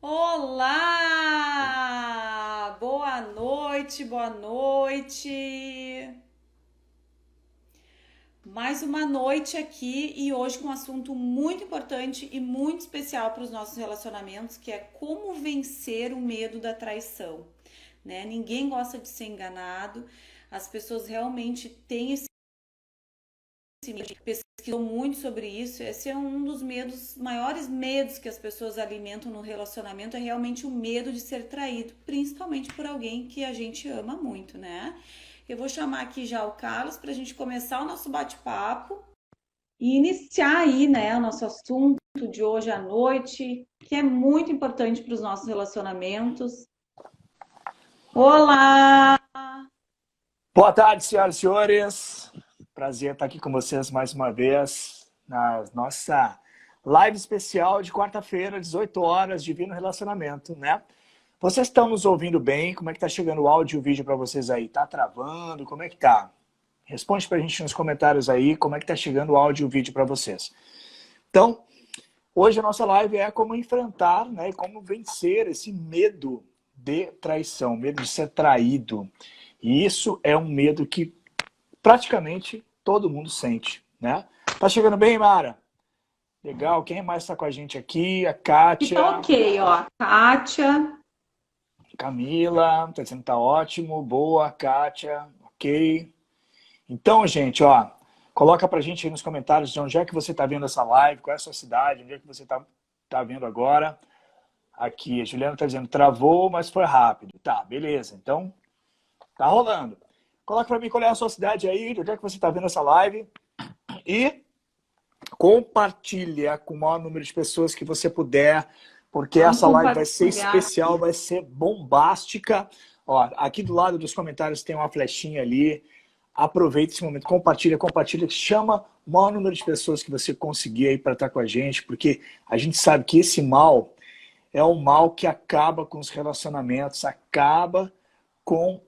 Olá! Boa noite, boa noite. Mais uma noite aqui e hoje com um assunto muito importante e muito especial para os nossos relacionamentos, que é como vencer o medo da traição, né? Ninguém gosta de ser enganado. As pessoas realmente têm esse medo, pesquisou muito sobre isso. Esse é um dos medos, maiores medos que as pessoas alimentam no relacionamento, é realmente o medo de ser traído, principalmente por alguém que a gente ama muito, né? Eu vou chamar aqui já o Carlos para a gente começar o nosso bate-papo e iniciar aí, né, o nosso assunto de hoje à noite, que é muito importante para os nossos relacionamentos. Olá! Boa tarde, senhoras e senhores. Prazer estar aqui com vocês mais uma vez na nossa live especial de quarta-feira, 18 horas, Divino Relacionamento, né? Vocês estão nos ouvindo bem? Como é que tá chegando o áudio e o vídeo para vocês aí? Tá travando? Como é que tá? Responde pra gente nos comentários aí como é que tá chegando o áudio e o vídeo para vocês. Então, hoje a nossa live é como enfrentar, né, e como vencer esse medo de traição, medo de ser traído. E isso é um medo que praticamente todo mundo sente, né? Tá chegando bem, Mara? Legal. Quem mais está com a gente aqui? A E tá Kátia, ok, ó. Kátia. Camila, tá dizendo que tá ótimo. Boa, Kátia. Ok. Então, gente, ó, coloca pra gente aí nos comentários de onde é que você tá vendo essa live, qual é a sua cidade, onde é que você tá vendo agora. Aqui, a Juliana tá dizendo, travou, mas foi rápido. Tá, beleza. Então, tá rolando. Coloca pra mim qual é a sua cidade aí, de onde é que você tá vendo essa live. E compartilha com o maior número de pessoas que você puder, porque Vamos essa live vai ser compartilhar especial, aqui. vai ser bombástica. Ó, aqui do lado dos comentários tem uma flechinha ali. Aproveita esse momento, compartilha, compartilha, chama o maior número de pessoas que você conseguir aí para estar com a gente, porque a gente sabe que esse mal é um mal que acaba com os relacionamentos, acaba com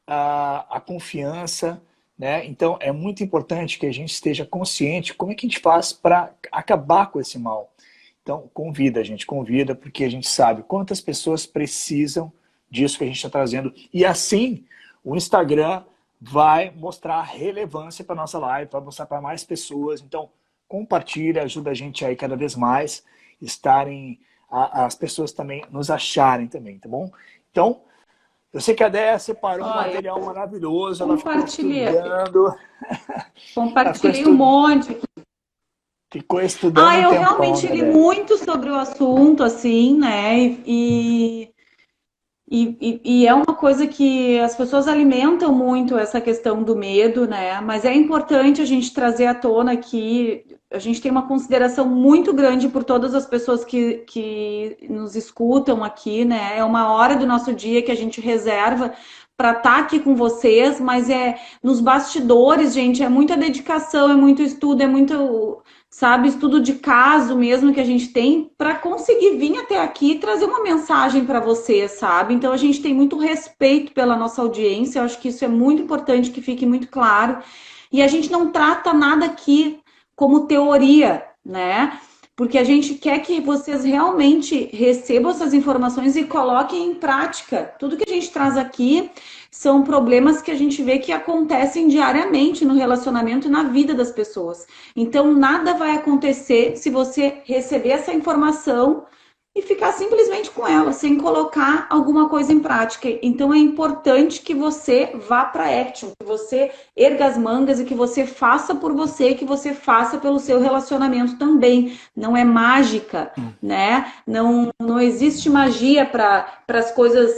a confiança, né? Então é muito importante que a gente esteja consciente como é que a gente faz para acabar com esse mal. Então convida, a gente convida, porque a gente sabe quantas pessoas precisam disso que a gente está trazendo. E assim o Instagram vai mostrar relevância para nossa live, vai mostrar para mais pessoas. Então compartilha, ajuda a gente aí cada vez mais estarem as pessoas também nos acharem também, tá bom? Então eu sei que a Déia separou um Ó, eu material maravilhoso, ela ficou compartilhei, estudando, ela compartilhei um monte. ficou estudando Ah, um eu tempão, realmente né, li Déia? muito sobre o assunto, assim, né? E é uma coisa que as pessoas alimentam muito essa questão do medo, né? Mas é importante a gente trazer à tona aqui. A gente tem uma consideração muito grande por todas as pessoas que nos escutam aqui, né? É uma hora do nosso dia que a gente reserva para estar aqui com vocês, mas é nos bastidores, gente, é muita dedicação, é muito estudo, é muito, sabe, estudo de caso mesmo que a gente tem para conseguir vir até aqui e trazer uma mensagem para você, sabe? Então a gente tem muito respeito pela nossa audiência, eu acho que isso é muito importante que fique muito claro. E a gente não trata nada aqui como teoria, né? Porque a gente quer que vocês realmente recebam essas informações e coloquem em prática. Tudo que a gente traz aqui são problemas que a gente vê que acontecem diariamente no relacionamento e na vida das pessoas. Então, nada vai acontecer se você receber essa informação e ficar simplesmente com ela, sem colocar alguma coisa em prática. Então, é importante que você vá para action, que você erga as mangas e que você faça por você, que você faça pelo seu relacionamento também. Não é mágica, né? Não existe magia para as coisas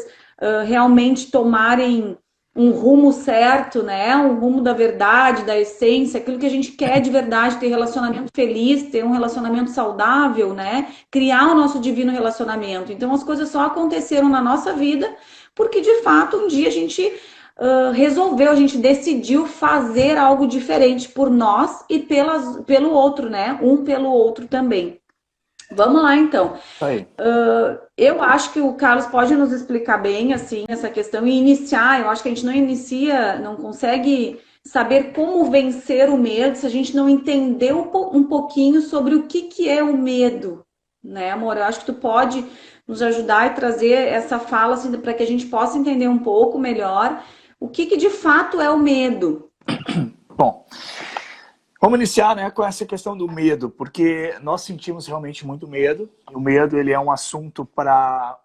realmente tomarem um rumo certo, né? Um rumo da verdade, da essência, aquilo que a gente quer de verdade, ter relacionamento feliz, ter um relacionamento saudável, né? Criar o nosso divino relacionamento. Então as coisas só aconteceram na nossa vida porque de fato um dia a gente resolveu, a gente decidiu fazer algo diferente por nós e pelo outro, né? Um pelo outro também. Vamos lá então. Aí. Eu acho que o Carlos pode nos explicar bem assim essa questão e iniciar. Eu acho que a gente não inicia, não consegue saber como vencer o medo se a gente não entender um pouquinho sobre o que é o medo. né, amor? Eu acho que tu pode nos ajudar e trazer essa fala assim, para que a gente possa entender um pouco melhor o que que de fato é o medo. Bom, vamos iniciar, né, com essa questão do medo, porque nós sentimos realmente muito medo. E o medo, ele é um assunto para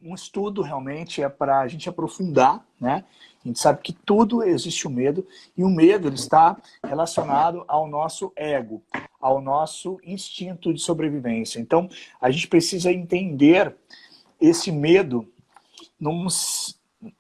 um estudo, realmente, é para a gente aprofundar, né? A gente sabe que tudo existe o medo, e o medo ele está relacionado ao nosso ego, ao nosso instinto de sobrevivência. Então, a gente precisa entender esse medo num,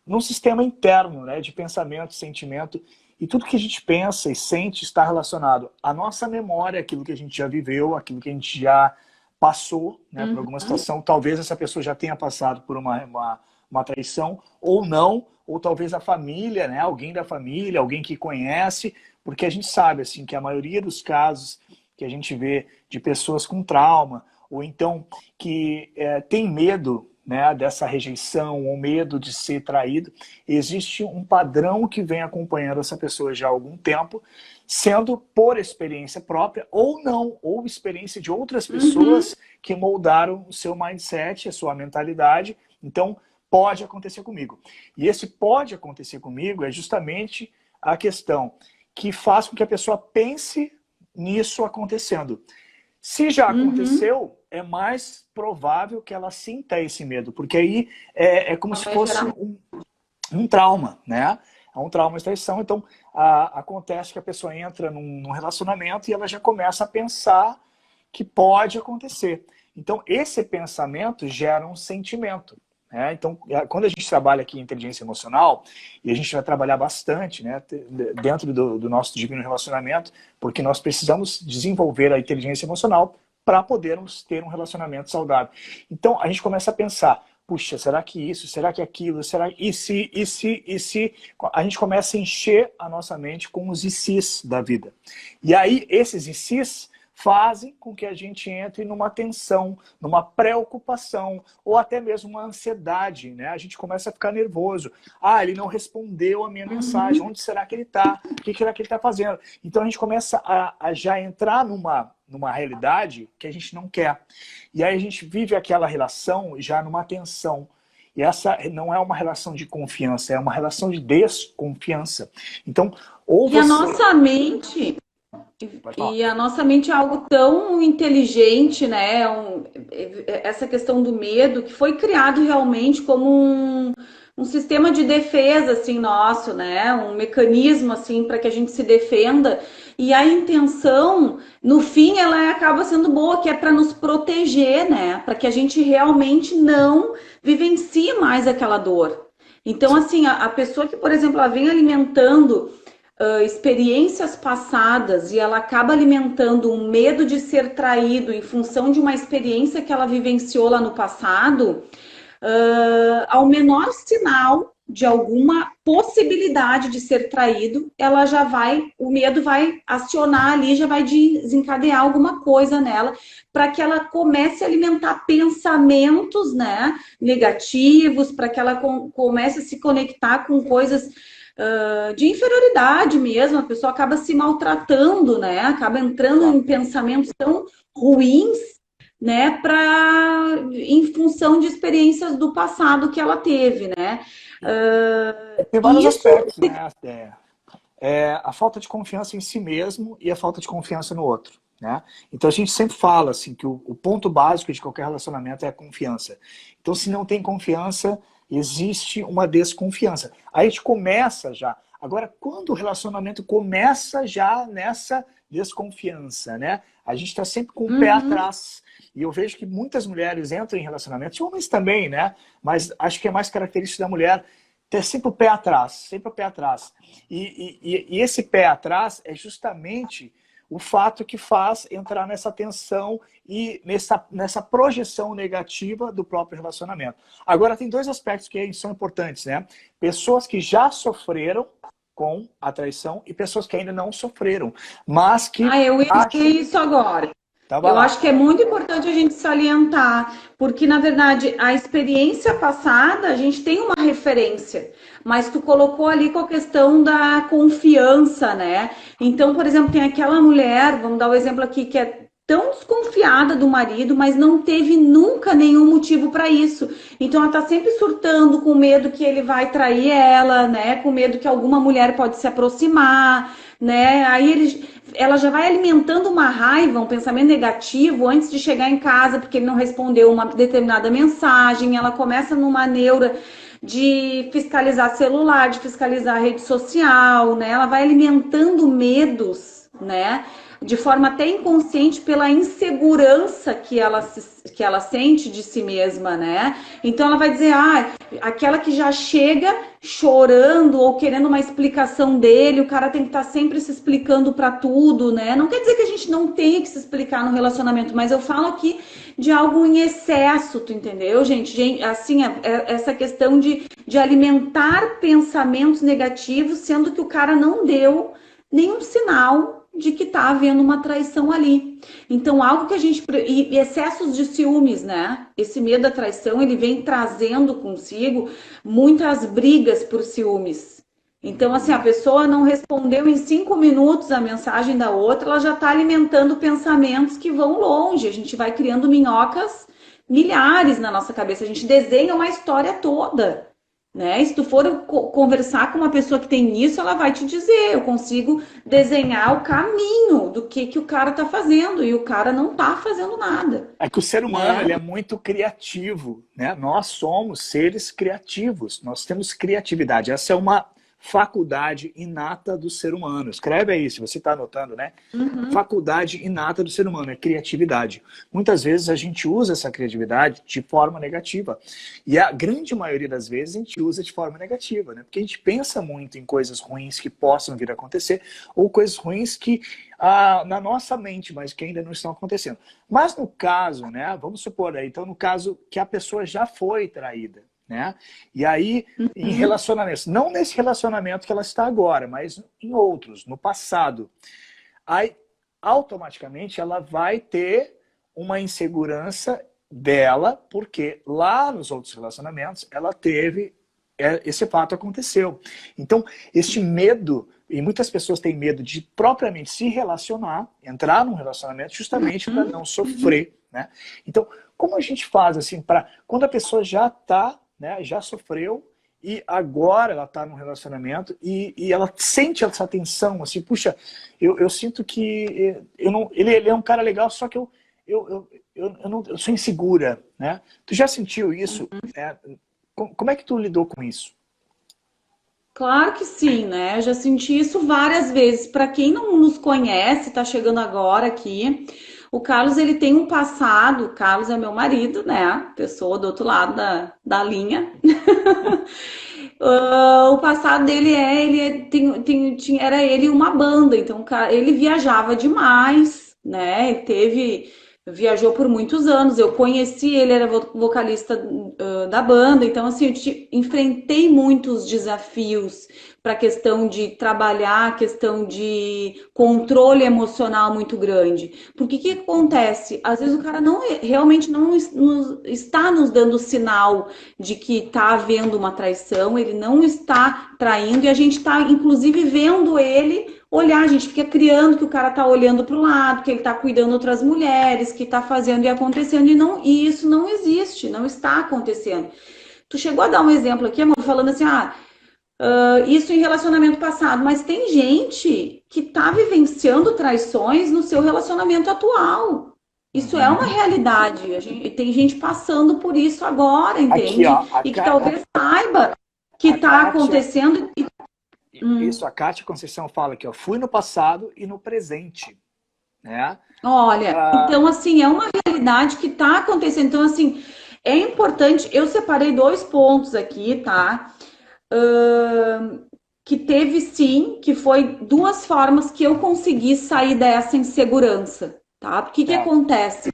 num sistema interno, né, de pensamento, sentimento, e tudo que a gente pensa e sente está relacionado à nossa memória, aquilo que a gente já viveu, aquilo que a gente já passou, né, por alguma situação. Talvez essa pessoa já tenha passado por uma traição, ou não, ou talvez a família, né, alguém da família, alguém que conhece, porque a gente sabe assim, que a maioria dos casos que a gente vê de pessoas com trauma, ou então que tem medo, né, dessa rejeição ou medo de ser traído, existe um padrão que vem acompanhando essa pessoa já há algum tempo, sendo por experiência própria ou não, ou experiência de outras pessoas que moldaram o seu mindset, a sua mentalidade. Então, pode acontecer comigo. E esse pode acontecer comigo é justamente a questão que faz com que a pessoa pense nisso acontecendo. Se já aconteceu, é mais provável que ela sinta esse medo, porque aí é como se fosse um trauma, né? É um trauma de traição. Então, acontece que a pessoa entra num relacionamento e ela já começa a pensar que pode acontecer. Então, esse pensamento gera um sentimento. Né? Então, quando a gente trabalha aqui em inteligência emocional, e a gente vai trabalhar bastante, né, dentro do nosso divino relacionamento, porque nós precisamos desenvolver a inteligência emocional para podermos ter um relacionamento saudável. Então, a gente começa a pensar, puxa, será que isso, será que aquilo, será e se, e se, e se... A gente começa a encher a nossa mente com os e se's da vida. E aí, esses e se's fazem com que a gente entre numa tensão, numa preocupação, ou até mesmo uma ansiedade, né? A gente começa a ficar nervoso. Ah, ele não respondeu a minha mensagem, onde será que ele está? O que será que ele está fazendo? Então a gente começa a já entrar numa realidade que a gente não quer. E aí a gente vive aquela relação já numa tensão. E essa não é uma relação de confiança, é uma relação de desconfiança. Então, ou você... E a nossa mente... E a nossa mente é algo tão inteligente, né? Essa questão do medo, que foi criado realmente como um sistema de defesa, assim, nosso, né? Um mecanismo, assim, para que a gente se defenda. E a intenção, no fim, ela acaba sendo boa, que é para nos proteger, né? Para que a gente realmente não vivencie mais aquela dor. Então, assim, a pessoa que, por exemplo, ela vem alimentando experiências passadas e ela acaba alimentando um medo de ser traído em função de uma experiência que ela vivenciou lá no passado, ao menor sinal de alguma possibilidade de ser traído, ela já vai, o medo vai acionar ali, já vai desencadear alguma coisa nela, para que ela comece a alimentar pensamentos, né, negativos, para que ela comece a se conectar com coisas de inferioridade mesmo, a pessoa acaba se maltratando, né? Acaba entrando em pensamentos tão ruins, né? Em função de experiências do passado que ela teve, né? Tem vários Isso... aspectos, né? A falta de confiança em si mesmo e a falta de confiança no outro. Né? Então a gente sempre fala assim, que o ponto básico de qualquer relacionamento é a confiança. Então se não tem confiança, existe uma desconfiança. Aí a gente começa já. Agora, quando o relacionamento começa já nessa desconfiança, né? A gente está sempre com o pé atrás. E eu vejo que muitas mulheres entram em relacionamentos, homens também, né? Mas acho que é mais característico da mulher ter sempre o pé atrás, sempre o pé atrás. E esse pé atrás é justamente o fato que faz entrar nessa tensão e nessa projeção negativa do próprio relacionamento. Agora, tem dois aspectos que são importantes, né? Pessoas que já sofreram com a traição e pessoas que ainda não sofreram, mas que... eu ia dizer isso agora. Eu acho que é muito importante a gente salientar, porque, na verdade, a experiência passada, a gente tem uma referência, mas tu colocou ali com a questão da confiança, né? Então, por exemplo, tem aquela mulher, vamos dar o exemplo aqui, que é tão desconfiada do marido, mas não teve nunca nenhum motivo para isso. Então ela tá sempre surtando com medo que ele vai trair ela, né? Com medo que alguma mulher pode se aproximar, né? Ela já vai alimentando uma raiva, um pensamento negativo antes de chegar em casa, porque ele não respondeu uma determinada mensagem. Ela começa numa neura de fiscalizar celular, de fiscalizar rede social, né? Ela vai alimentando medos, né? De forma até inconsciente pela insegurança que ela sente de si mesma, né? Então ela vai dizer, aquela que já chega chorando ou querendo uma explicação dele, o cara tem que estar sempre se explicando para tudo, né? Não quer dizer que a gente não tenha que se explicar no relacionamento, mas eu falo aqui de algo em excesso, tu entendeu, gente? Assim, essa questão de alimentar pensamentos negativos, sendo que o cara não deu nenhum sinal de que tá havendo uma traição ali. Então, algo que a gente... E excessos de ciúmes, né? Esse medo da traição, ele vem trazendo consigo muitas brigas por ciúmes. Então, assim, a pessoa não respondeu em 5 minutos a mensagem da outra, ela já está alimentando pensamentos que vão longe. A gente vai criando minhocas milhares na nossa cabeça. A gente desenha uma história toda. Né? E se tu for conversar com uma pessoa que tem isso, ela vai te dizer, eu consigo desenhar o caminho do que o cara tá fazendo, e o cara não tá fazendo nada. É que o ser humano, Né? ele é muito criativo, né? Nós somos seres criativos, nós temos criatividade. Essa é uma faculdade inata do ser humano. Escreve aí, se você está anotando, né? Faculdade inata do ser humano, é criatividade. Muitas vezes a gente usa essa criatividade de forma negativa. E a grande maioria das vezes a gente usa de forma negativa, né? Porque a gente pensa muito em coisas ruins que possam vir a acontecer, ou coisas ruins que na nossa mente, mas que ainda não estão acontecendo. Mas no caso, né? Vamos supor aí, então no caso que a pessoa já foi traída, né? E aí, em relacionamentos, não nesse relacionamento que ela está agora, mas em outros, no passado, aí automaticamente ela vai ter uma insegurança dela, porque lá nos outros relacionamentos ela teve, esse fato aconteceu. Então, este medo, e muitas pessoas têm medo de propriamente se relacionar, entrar num relacionamento justamente para não sofrer, né? Então, como a gente faz assim para quando a pessoa já está, né, já sofreu e agora ela está num relacionamento e ela sente essa tensão, assim, puxa, eu sinto que ele é um cara legal, só que eu sou insegura, né? Tu já sentiu isso? Como é que tu lidou com isso? Claro que sim, né? Eu já senti isso várias vezes. Para quem não nos conhece, tá chegando agora aqui, o Carlos ele tem um passado. O Carlos é meu marido, né? Pessoa do outro lado da linha. O passado dele era ele uma banda, então ele viajava demais, né? Viajou por muitos anos. Eu conheci ele, era vocalista da banda, então assim, enfrentei muitos desafios para a questão de trabalhar, a questão de controle emocional muito grande. Porque o que acontece? Às vezes o cara realmente não está nos dando sinal de que está havendo uma traição, ele não está traindo, e a gente está, inclusive, vendo ele olhar, a gente fica criando que o cara tá olhando para o lado, que ele tá cuidando de outras mulheres, que tá fazendo e acontecendo, e isso não existe, não está acontecendo. Tu chegou a dar um exemplo aqui, amor, falando assim, isso em relacionamento passado, mas tem gente que tá vivenciando traições no seu relacionamento atual. Isso é uma realidade. Tem gente passando por isso agora, Aqui, entende? ó, E que talvez saiba que está acontecendo. Isso, a Kátia Conceição fala aqui, ó, fui no passado e no presente, né? Olha, então assim, é uma realidade que está acontecendo. Então, assim, é importante. Eu separei 2 pontos aqui, tá? Que teve sim, que foi 2 formas que eu consegui sair dessa insegurança, tá? Porque que acontece?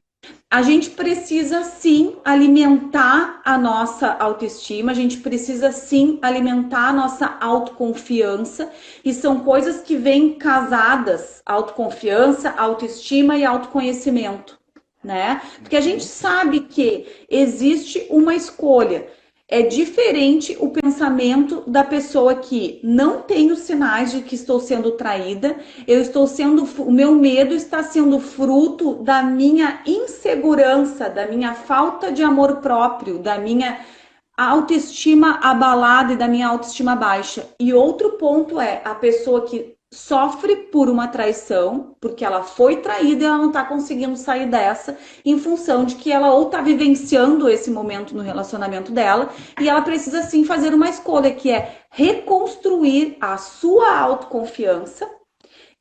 A gente precisa sim alimentar a nossa autoestima, a gente precisa sim alimentar a nossa autoconfiança, e são coisas que vêm casadas: autoconfiança, autoestima e autoconhecimento, né? Porque a gente sabe que existe uma escolha. É diferente o pensamento da pessoa que não tem os sinais de que estou sendo traída, o meu medo está sendo fruto da minha insegurança, da minha falta de amor próprio, da minha autoestima abalada e da minha autoestima baixa. E outro ponto é a pessoa que sofre por uma traição, porque ela foi traída e ela não está conseguindo sair dessa, em função de que ela ou está vivenciando esse momento no relacionamento dela, e ela precisa sim fazer uma escolha, que é reconstruir a sua autoconfiança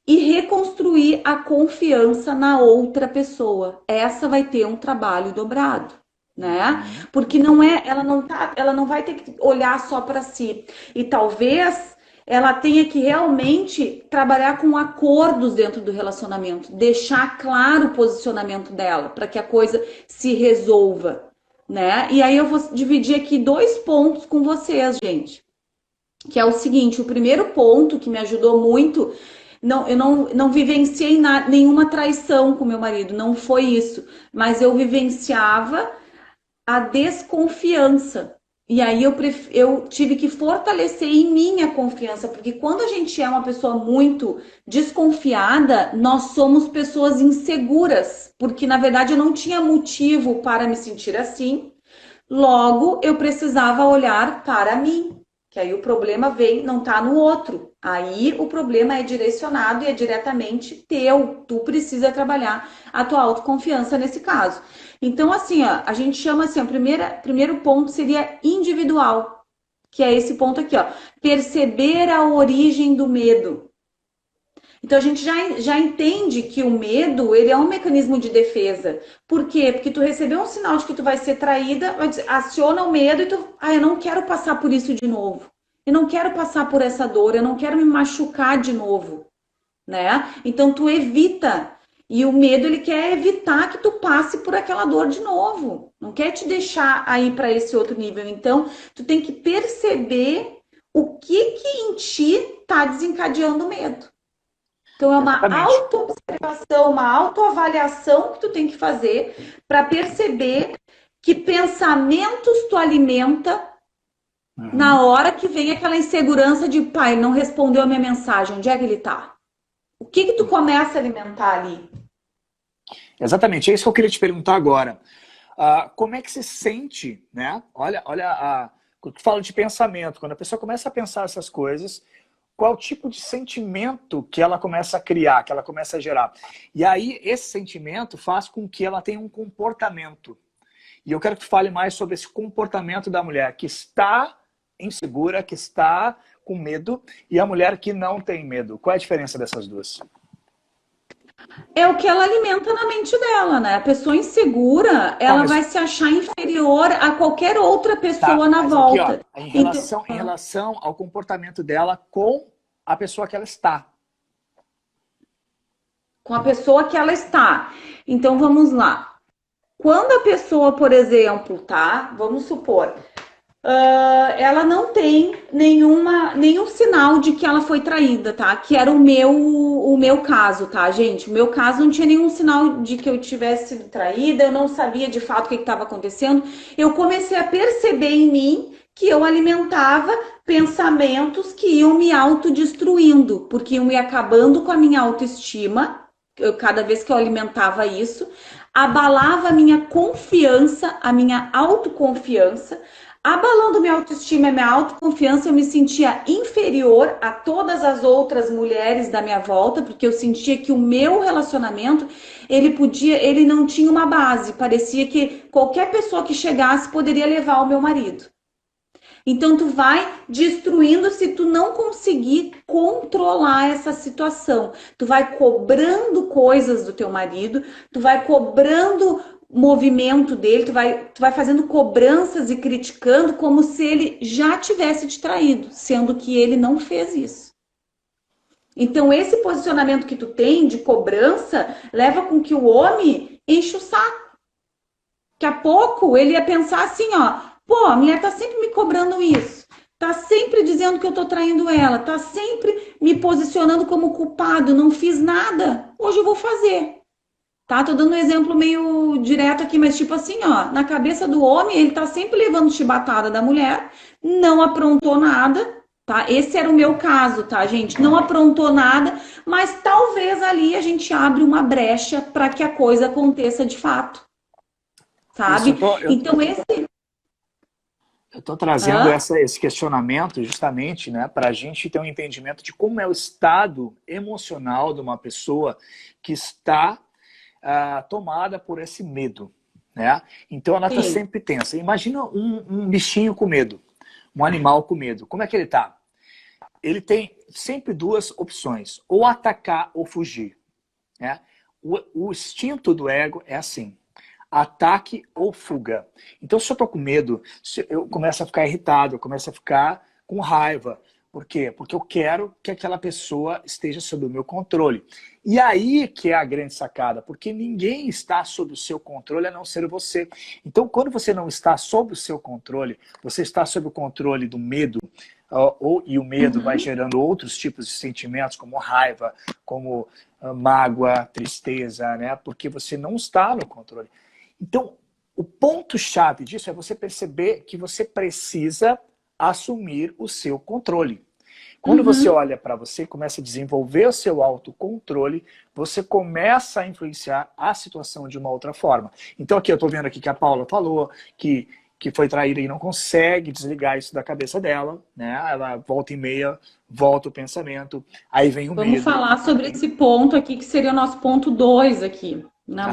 e reconstruir a confiança na outra pessoa. Essa vai ter um trabalho dobrado, né? Porque não é, ela não vai ter que olhar só para si. E talvez ela tenha que realmente trabalhar com acordos dentro do relacionamento, deixar claro o posicionamento dela para que a coisa se resolva, né? E aí eu vou dividir aqui 2 pontos com vocês, gente. Que é o seguinte, o primeiro ponto que me ajudou muito, eu não vivenciei nenhuma traição com meu marido, não foi isso, mas eu vivenciava a desconfiança. E aí eu tive que fortalecer em mim a confiança, porque quando a gente é uma pessoa muito desconfiada, nós somos pessoas inseguras, porque na verdade eu não tinha motivo para me sentir assim, logo eu precisava olhar para mim. Que aí o problema vem, não tá no outro. Aí o problema é direcionado e é diretamente teu. Tu precisa trabalhar a tua autoconfiança nesse caso. Então, assim, ó, a gente chama assim, o primeiro ponto seria individual, que é esse ponto aqui, ó. Perceber a origem do medo. Então a gente já entende que o medo, ele é um mecanismo de defesa. Por quê? Porque tu recebeu um sinal de que tu vai ser traída, aciona o medo e tu, eu não quero passar por isso de novo. Eu não quero passar por essa dor, eu não quero me machucar de novo, né? Então tu evita. E o medo, ele quer evitar que tu passe por aquela dor de novo. Não quer te deixar aí para esse outro nível. Então, tu tem que perceber o que em ti tá desencadeando o medo. Então, é uma Exatamente. autoobservação, uma autoavaliação que tu tem que fazer para perceber que pensamentos tu alimenta na hora que vem aquela insegurança de pai, não respondeu a minha mensagem, onde é que ele tá? O que tu começa a alimentar ali? Exatamente, é isso que eu queria te perguntar agora. Como é que se sente, né? Olha, quando tu fala de pensamento, quando a pessoa começa a pensar essas coisas, qual tipo de sentimento que ela começa a criar, que ela começa a gerar. E aí, esse sentimento faz com que ela tenha um comportamento. E eu quero que tu fale mais sobre esse comportamento da mulher que está insegura, que está com medo, e a mulher que não tem medo. Qual é a diferença dessas duas? É o que ela alimenta na mente dela, né? A pessoa insegura, Tá, ela vai se achar inferior a qualquer outra pessoa na mas aqui, ó, volta. Então, em relação ao comportamento dela com a pessoa que ela está. com a pessoa que ela está. Então, vamos lá. Quando a pessoa, por exemplo, tá? Vamos supor, ela não tem nenhum sinal de que ela foi traída, tá? Que era o meu caso, tá, gente? O meu caso não tinha nenhum sinal de que eu tivesse sido traída, eu não sabia de fato o que estava acontecendo. Eu comecei a perceber em mim que eu alimentava pensamentos que iam me autodestruindo, porque iam me acabando com a minha autoestima. Cada vez que eu alimentava isso, abalava a minha confiança, a minha autoconfiança. Abalando minha autoestima e minha autoconfiança, eu me sentia inferior a todas as outras mulheres da minha volta, porque eu sentia que o meu relacionamento, ele não tinha uma base, parecia que qualquer pessoa que chegasse poderia levar o meu marido. Então tu vai destruindo se tu não conseguir controlar essa situação. Tu vai cobrando coisas do teu marido, tu vai cobrando movimento dele, tu vai fazendo cobranças e criticando como se ele já tivesse te traído, sendo que ele não fez isso. Então esse posicionamento que tu tem de cobrança leva com que o homem enche o saco. Daqui a pouco ele ia pensar assim, ó, pô, a mulher tá sempre me cobrando isso, tá sempre dizendo que eu tô traindo ela, tá sempre me posicionando como culpado, não fiz nada, hoje eu vou fazer. Tá? Tô dando um exemplo muito direto aqui, mas tipo assim, ó, na cabeça do homem, ele tá sempre levando chibatada da mulher, não aprontou nada, tá? Esse era o meu caso, tá, gente? Não aprontou nada, mas talvez ali a gente abre uma brecha para que a coisa aconteça de fato, Isso, sabe? Então esse... eu estou trazendo Hã? esse questionamento justamente, né, para a gente ter um entendimento de como é o estado emocional de uma pessoa que está tomada por esse medo, né? Então ela está Sim. sempre tensa. Imagina um bichinho com medo, um animal com medo. Como é que ele está? Ele tem sempre duas opções, ou atacar ou fugir, né? O instinto do ego é assim: ataque ou fuga. Então, se eu tô com medo, eu começo a ficar irritado, eu começo a ficar com raiva. Por quê? Porque eu quero que aquela pessoa esteja sob o meu controle. E aí que é a grande sacada, porque ninguém está sob o seu controle a não ser você. Então, quando você não está sob o seu controle, você está sob o controle do medo, e o medo vai Uhum. gerando outros tipos de sentimentos, como raiva, como mágoa, tristeza, né? Porque você não está no controle. Então, o ponto-chave disso é você perceber que você precisa assumir o seu controle. Quando você Uhum. olha para você, começa a desenvolver o seu autocontrole, você começa a influenciar a situação de uma outra forma. Então aqui eu estou vendo aqui que a Paula falou que foi traída e não consegue desligar isso da cabeça dela, né? Ela volta e meia, volta o pensamento, aí vem o Vamos medo. falar sobre esse ponto aqui, que seria o nosso ponto 2 aqui, da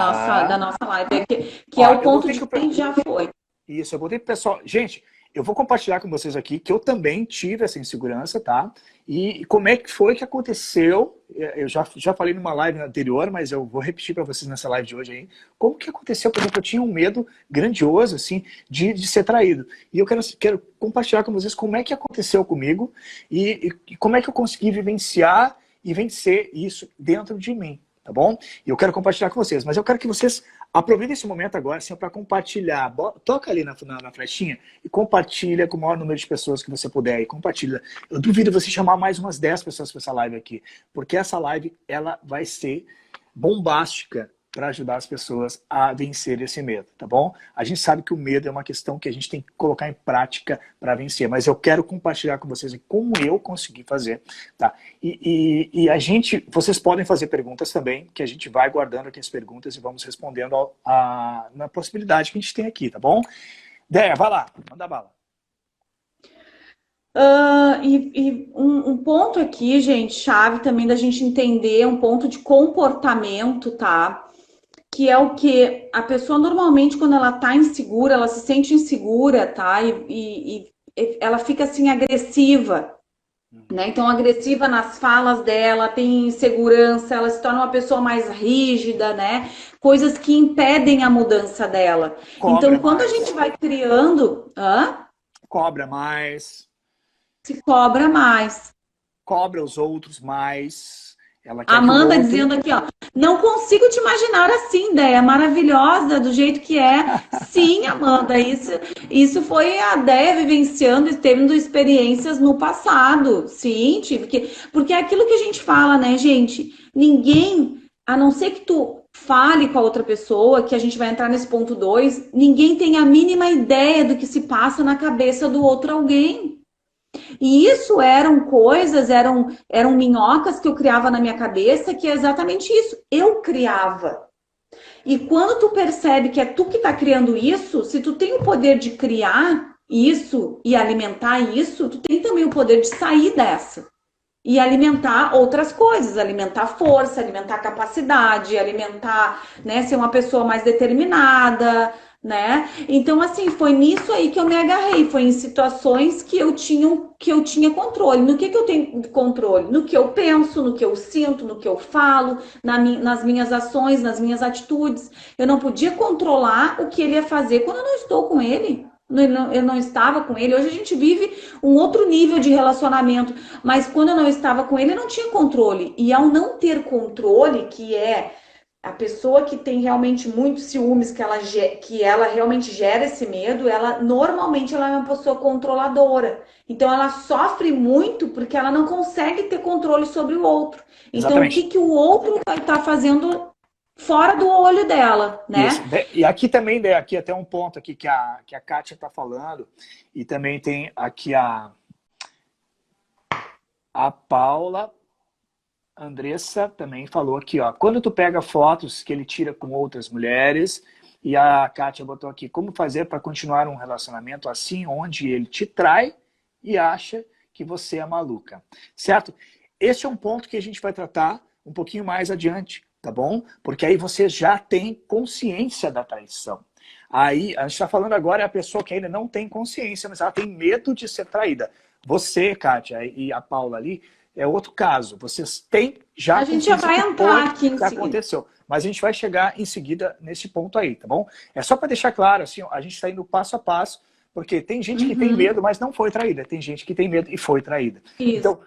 Tá? nossa live, que é Ó, o eu ponto botei de que o quem já foi. Isso, eu botei pro pessoal. Gente, eu vou compartilhar com vocês aqui que eu também tive essa insegurança, tá? E como é que foi que aconteceu? Eu já falei numa live anterior, mas eu vou repetir para vocês nessa live de hoje aí. Como que aconteceu? Por exemplo, eu tinha um medo grandioso, assim, de ser traído. E eu quero compartilhar com vocês como é que aconteceu comigo e como é que eu consegui vivenciar e vencer isso dentro de mim, tá bom? E eu quero compartilhar com vocês, mas eu quero que vocês aproveita esse momento agora assim, para compartilhar. Toca ali na flechinha e compartilha com o maior número de pessoas que você puder. E compartilha. Eu duvido você chamar mais umas 10 pessoas para essa live aqui. Porque essa live ela vai ser bombástica para ajudar as pessoas a vencer esse medo, tá bom? A gente sabe que o medo é uma questão que a gente tem que colocar em prática para vencer, mas eu quero compartilhar com vocês como eu consegui fazer, tá? E vocês podem fazer perguntas também, que a gente vai guardando aqui as perguntas e vamos respondendo na possibilidade que a gente tem aqui, tá bom? Déia, vai lá, manda bala. Um ponto aqui, gente, chave também da gente entender, um ponto de comportamento, tá? Que é o que a pessoa normalmente, quando ela tá insegura, ela se sente insegura, tá? E ela fica assim agressiva, né? Então, agressiva nas falas dela, tem insegurança, ela se torna uma pessoa mais rígida, né? Coisas que impedem a mudança dela. Cobra Então, quando a mais, gente vai criando, cobra mais, se cobra mais. cobra os outros mais. Ela quer que o Amanda outro... dizendo aqui, ó, não consigo te imaginar assim, Déia, maravilhosa do jeito que é. Sim, Amanda, isso foi a Déia vivenciando e tendo experiências no passado. Sim, tive que. Porque é aquilo que a gente fala, né, gente? Ninguém, a não ser que tu fale com a outra pessoa, que a gente vai entrar nesse ponto 2, ninguém tem a mínima ideia do que se passa na cabeça do outro alguém. E isso eram coisas, eram minhocas que eu criava na minha cabeça, que é exatamente isso. Eu criava. E quando tu percebe que é tu que tá criando isso, se tu tem o poder de criar isso e alimentar isso, tu tem também o poder de sair dessa. E alimentar outras coisas, alimentar força, alimentar capacidade, alimentar, né, ser uma pessoa mais determinada, né? Então, assim, foi nisso aí que eu me agarrei, foi em situações que eu tinha controle. No que eu tenho controle? No que eu penso, no que eu sinto, no que eu falo, nas minhas ações, nas minhas atitudes. Eu não podia controlar o que ele ia fazer quando eu não estou com ele. Eu não estava com ele. Hoje a gente vive um outro nível de relacionamento, mas quando eu não estava com ele, eu não tinha controle. E ao não ter controle, que é a pessoa que tem realmente muitos ciúmes, que ela realmente gera esse medo, ela normalmente ela é uma pessoa controladora. Então ela sofre muito porque ela não consegue ter controle sobre o outro. Então o que Exatamente. que o outro vai estar fazendo fora do olho dela, né? Isso. E aqui também, né, aqui até um ponto aqui que a Kátia está falando, e também tem aqui a Paula Andressa também falou aqui, ó. Quando tu pega fotos que ele tira com outras mulheres, e a Kátia botou aqui, como fazer para continuar um relacionamento assim, onde ele te trai e acha que você é maluca, certo? Esse é um ponto que a gente vai tratar um pouquinho mais adiante, tá bom? Porque aí você já tem consciência da traição. Aí, a gente está falando agora é a pessoa que ainda não tem consciência, mas ela tem medo de ser traída. Você, Kátia, e a Paula ali, é outro caso. Vocês têm já A gente já consciência vai que entrar foi, aqui em que seguida. aconteceu. Mas a gente vai chegar em seguida nesse ponto aí, tá bom? É só para deixar claro, assim, a gente está indo passo a passo, porque tem gente que tem Uhum, medo, mas não foi traída. Tem gente que tem medo e foi traída. isso. Então,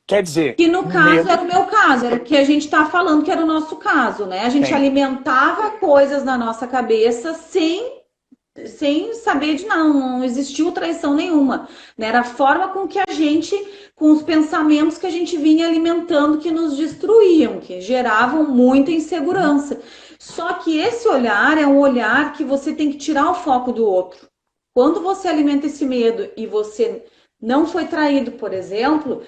quer dizer, Que no o caso era medo o meu caso, era o que a gente está falando que era o nosso caso, né? A gente tem. alimentava coisas na nossa cabeça sem saber de não existiu traição nenhuma, né? Era a forma com que a gente, com os pensamentos que a gente vinha alimentando que nos destruíam, que geravam muita insegurança. Só que esse olhar é um olhar que você tem que tirar o foco do outro. Quando você alimenta esse medo e você não foi traído, por exemplo,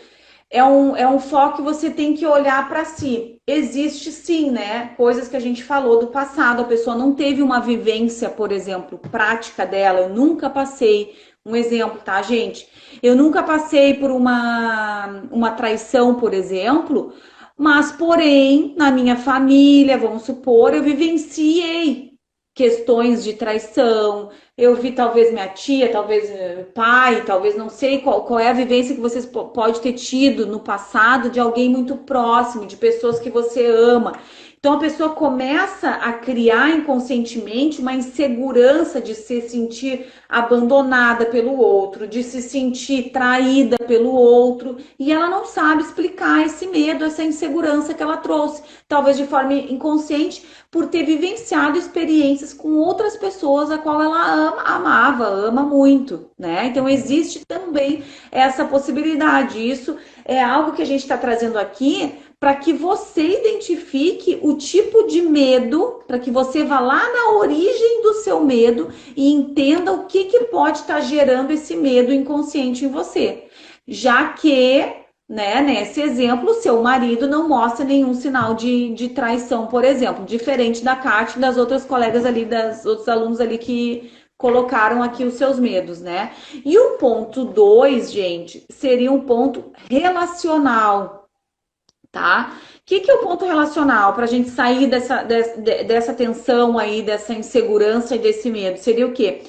é um foco que você tem que olhar para si. Existe sim, né? Coisas que a gente falou do passado, a pessoa não teve uma vivência, por exemplo, prática dela. Eu nunca passei. Um exemplo, tá, gente? Eu nunca passei por uma traição, por exemplo, mas, porém, na minha família, vamos supor, eu vivenciei questões de traição. Eu vi talvez minha tia, talvez pai, talvez não sei qual é a vivência que vocês pode ter tido no passado de alguém muito próximo, de pessoas que você ama. Então a pessoa começa a criar inconscientemente uma insegurança de se sentir abandonada pelo outro, de se sentir traída pelo outro, e ela não sabe explicar esse medo, essa insegurança que ela trouxe, talvez de forma inconsciente, por ter vivenciado experiências com outras pessoas a qual ela amava, ama muito, né? Então Uhum. existe também essa possibilidade. Isso é algo que a gente está trazendo aqui para que você identifique o tipo de medo, para que você vá lá na origem do seu medo e entenda o que pode estar gerando esse medo inconsciente em você. Já que, né, nesse exemplo, seu marido não mostra nenhum sinal de traição, por exemplo, diferente da Kátia e das outras colegas ali, das outros alunos ali que colocaram aqui os seus medos, né? E o ponto 2, gente, seria um ponto relacional, tá? Que é o ponto relacional para a gente sair dessa tensão aí, dessa insegurança e desse medo? Seria o quê?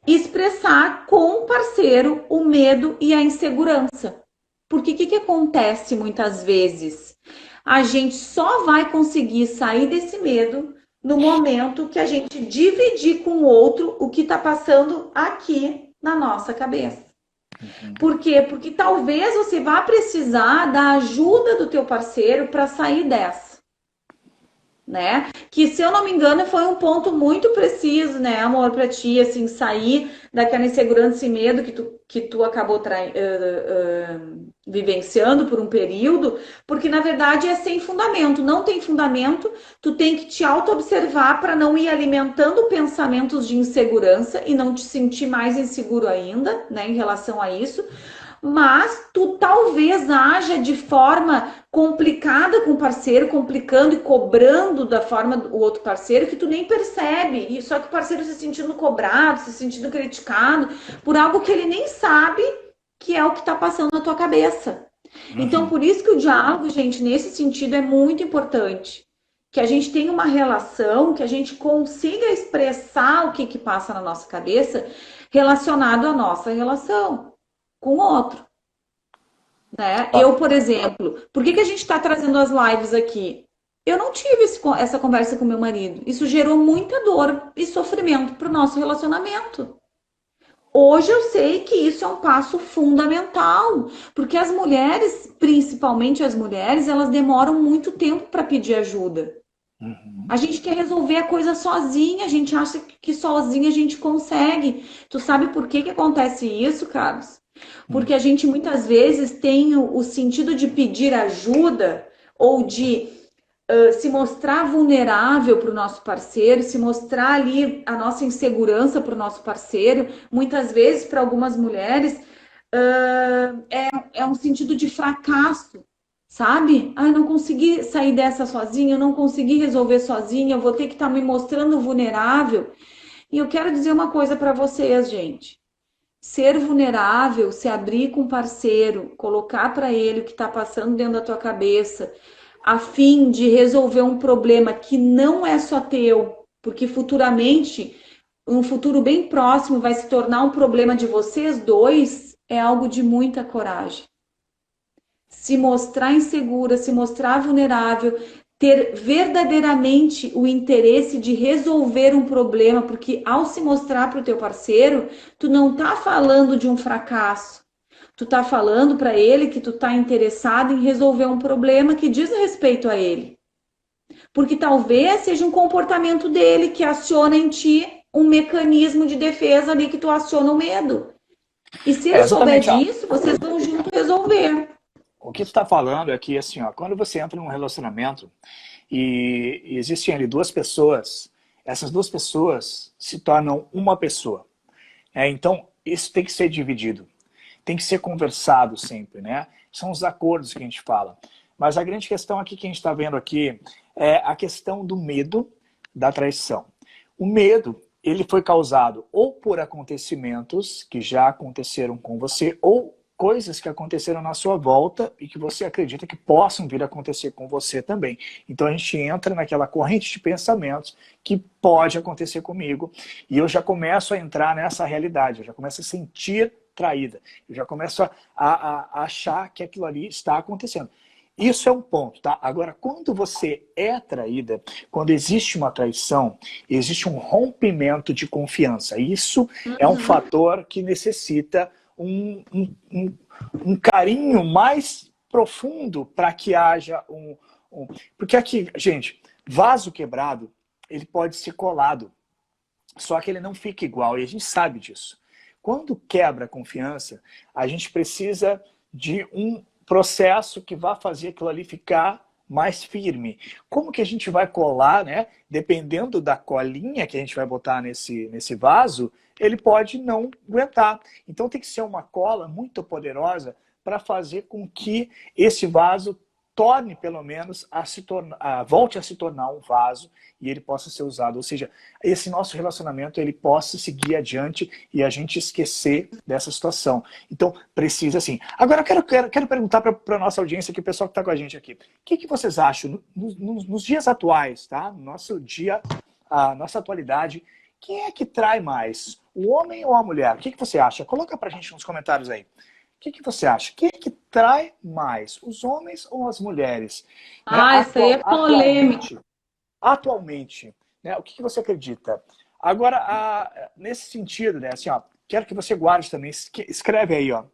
Expressar com o parceiro o medo e a insegurança. Porque que acontece muitas vezes? A gente só vai conseguir sair desse medo no momento que a gente dividir com o outro o que está passando aqui na nossa cabeça. Uhum. Por quê? Porque talvez você vá precisar da ajuda do teu parceiro para sair dessa, né? Que, se eu não me engano, foi um ponto muito preciso, né, amor, para ti, assim, sair daquela insegurança e medo que tu acabou vivenciando por um período, porque na verdade é sem fundamento, não tem fundamento, tu tem que te auto-observar para não ir alimentando pensamentos de insegurança e não te sentir mais inseguro ainda, né, em relação a isso, mas tu talvez haja de forma complicada com o parceiro, complicando e cobrando da forma do outro parceiro que tu nem percebe, e só que o parceiro se sentindo cobrado, se sentindo criticado por algo que ele nem sabe que é o que está passando na tua cabeça. Então, Uhum. por isso que o diálogo, gente, nesse sentido é muito importante. Que a gente tenha uma relação, que a gente consiga expressar o que passa na nossa cabeça relacionado à nossa relação com o outro, né? Ó, Eu, por exemplo, por que a gente está trazendo as lives aqui? Eu não tive essa conversa com meu marido. Isso gerou muita dor e sofrimento para o nosso relacionamento. Hoje eu sei que isso é um passo fundamental, porque as mulheres, principalmente as mulheres, elas demoram muito tempo para pedir ajuda. uhum. A gente quer resolver a coisa sozinha, a gente acha que sozinha a gente consegue. Tu sabe por que acontece isso, Carlos? Uhum. Porque a gente muitas vezes tem o sentido de pedir ajuda ou de se mostrar vulnerável para o nosso parceiro, se mostrar ali a nossa insegurança para o nosso parceiro, muitas vezes para algumas mulheres é um sentido de fracasso, sabe? Ah, eu não consegui sair dessa sozinha, eu não consegui resolver sozinha, eu vou ter que estar me mostrando vulnerável. E eu quero dizer uma coisa para vocês, gente. Ser vulnerável, se abrir com o parceiro, colocar para ele o que está passando dentro da tua cabeça, a fim de resolver um problema que não é só teu, porque futuramente, um futuro bem próximo, vai se tornar um problema de vocês dois, é algo de muita coragem. Se mostrar insegura, se mostrar vulnerável, ter verdadeiramente o interesse de resolver um problema, porque ao se mostrar para o teu parceiro, tu não tá falando de um fracasso. Tu tá falando para ele que tu tá interessado em resolver um problema que diz respeito a ele. Porque talvez seja um comportamento dele que aciona em ti um mecanismo de defesa ali que tu aciona o medo. E se ele souber Exatamente, ó. disso, vocês vão junto resolver. O que tu está falando é que, assim, ó, quando você entra num relacionamento e existem ali duas pessoas, essas duas pessoas se tornam uma pessoa. Então, isso tem que ser dividido. Tem que ser conversado sempre, né? São os acordos que a gente fala. Mas a grande questão aqui que a gente está vendo aqui é a questão do medo da traição. O medo, ele foi causado ou por acontecimentos que já aconteceram com você, ou coisas que aconteceram na sua volta e que você acredita que possam vir a acontecer com você também. Então a gente entra naquela corrente de pensamentos que pode acontecer comigo e eu já começo a entrar nessa realidade, eu já começo a sentir traída, eu já começo a achar que aquilo ali está acontecendo. Isso é um ponto, tá? Agora, quando você é traída, quando existe uma traição, existe um rompimento de confiança. Isso é um fator que necessita um carinho mais profundo para que haja Porque aqui, gente, vaso quebrado, ele pode ser colado, só que ele não fica igual, e a gente sabe disso. Quando quebra a confiança, a gente precisa de um processo que vai fazer aquilo ali ficar mais firme. Como que a gente vai colar, né? Dependendo da colinha que a gente vai botar nesse vaso, ele pode não aguentar. Então tem que ser uma cola muito poderosa para fazer com que esse vaso torne, pelo menos, volte a se tornar um vaso e ele possa ser usado. Ou seja, esse nosso relacionamento ele possa seguir adiante e a gente esquecer dessa situação. Então, precisa assim. Agora, eu quero perguntar para a nossa audiência, aqui, o pessoal que está com a gente aqui. O que vocês acham nos dias atuais, tá? No nosso dia, a nossa atualidade, quem é que trai mais? O homem ou a mulher? O que você acha? Coloca para a gente nos comentários aí. O que você acha? Quem é que trai mais? Os homens ou as mulheres? Né? Isso aí é polêmico. Atualmente, né? O que você acredita? Agora, nesse sentido, né? Assim, ó, quero que você guarde também. Escreve aí, ó.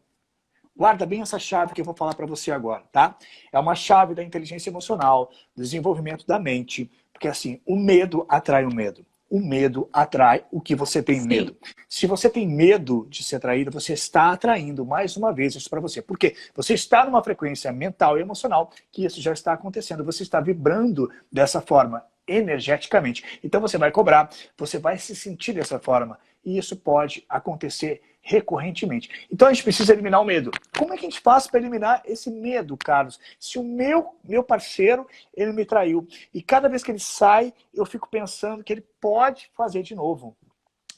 Guarda bem essa chave que eu vou falar para você agora, tá? É uma chave da inteligência emocional, do desenvolvimento da mente. Porque assim, o medo atrai o medo. O medo atrai o que você tem medo. Se você tem medo de ser traído, você está atraindo mais uma vez isso para você. Por quê? Você está numa frequência mental e emocional que isso já está acontecendo. Você está vibrando dessa forma energeticamente. Então você vai cobrar, você vai se sentir dessa forma. E isso pode acontecer recorrentemente. Então a gente precisa eliminar o medo. Como é que a gente faz para eliminar esse medo, Carlos? Se o meu parceiro, ele me traiu, e cada vez que ele sai, eu fico pensando que ele pode fazer de novo.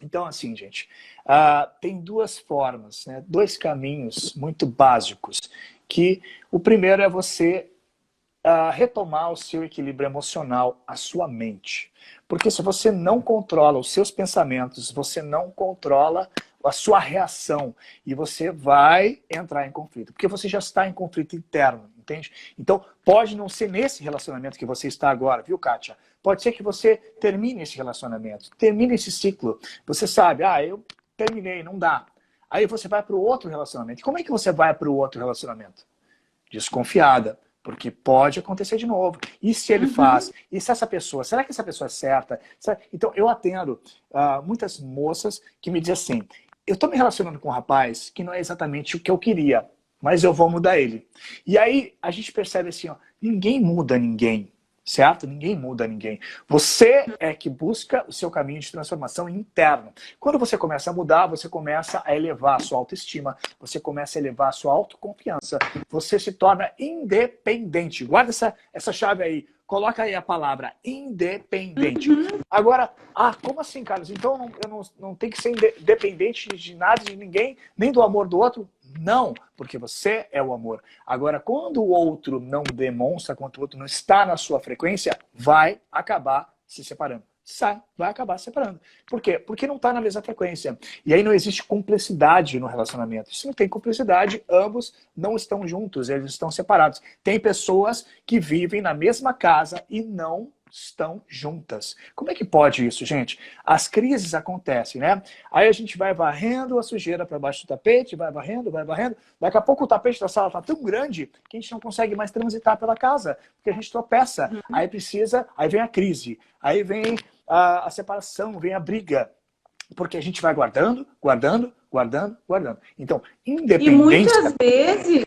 Então, assim, gente, tem duas formas, né? Dois caminhos muito básicos, que o primeiro é você retomar o seu equilíbrio emocional, a sua mente. Porque se você não controla os seus pensamentos, você não controla a sua reação e você vai entrar em conflito. Porque você já está em conflito interno, entende? Então, pode não ser nesse relacionamento que você está agora, viu, Kátia? Pode ser que você termine esse relacionamento, termine esse ciclo. Você sabe, eu terminei, não dá. Aí você vai para o outro relacionamento. E como é que você vai para o outro relacionamento? Desconfiada. Porque pode acontecer de novo. E se ele faz? E se essa pessoa? Será que essa pessoa é certa? Então, eu atendo muitas moças que me dizem assim, eu estou me relacionando com um rapaz que não é exatamente o que eu queria, mas eu vou mudar ele. E aí, a gente percebe assim, ó, ninguém muda ninguém. certo? Ninguém muda ninguém. Você é que busca o seu caminho de transformação interno. Quando você começa a mudar, você começa a elevar a sua autoestima, você começa a elevar a sua autoconfiança, você se torna independente. Guarda essa chave aí. Coloca aí a palavra independente. Agora, como assim, Carlos? Então eu não tenho que ser independente de nada, de ninguém, nem do amor do outro? Não, porque você é o amor. Agora, quando o outro não demonstra, quando o outro não está na sua frequência, vai acabar se separando. Vai acabar se separando. Por quê? Porque não está na mesma frequência. E aí não existe cumplicidade no relacionamento. Se não tem cumplicidade, ambos não estão juntos, eles estão separados. Tem pessoas que vivem na mesma casa e não estão juntas. Como é que pode isso, gente? As crises acontecem, né? Aí a gente vai varrendo a sujeira para baixo do tapete, vai varrendo, vai varrendo. Daqui a pouco o tapete da sala está tão grande que a gente não consegue mais transitar pela casa, porque a gente tropeça. Aí vem a crise, aí vem a separação, vem a briga. Porque a gente vai guardando, guardando, guardando, guardando. Então, E independência... muitas vezes...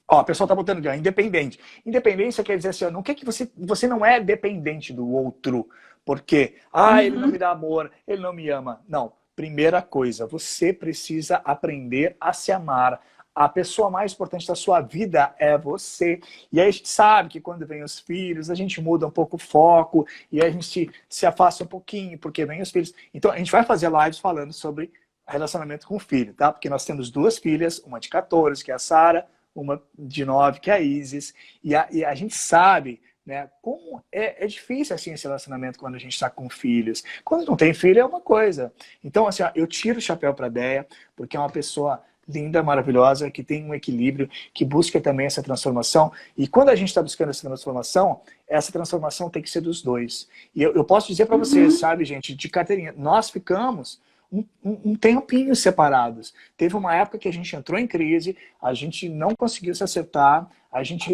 Ó, o pessoal tá botando aqui, ó, independente. Independência quer dizer assim, ó, não quer que você não é dependente do outro, porque, ele não me dá amor, ele não me ama. Não, primeira coisa, você precisa aprender a se amar. A pessoa mais importante da sua vida é você. E aí a gente sabe que quando vem os filhos, a gente muda um pouco o foco, e a gente se afasta um pouquinho, porque vem os filhos. Então a gente vai fazer lives falando sobre relacionamento com o filho, tá? Porque nós temos 2 filhas, uma de 14, que é a Sara, uma de 9, que é a Isis, e a gente sabe, né, como é difícil assim, esse relacionamento quando a gente está com filhos. Quando não tem filho é uma coisa. Então, assim, ó, eu tiro o chapéu para a Déia, porque é uma pessoa linda, maravilhosa, que tem um equilíbrio, que busca também essa transformação. E quando a gente está buscando essa transformação tem que ser dos dois. E eu posso dizer para vocês, sabe, gente, de carteirinha, nós ficamos um tempinho separados. Teve uma época que a gente entrou em crise, a gente não conseguiu se acertar,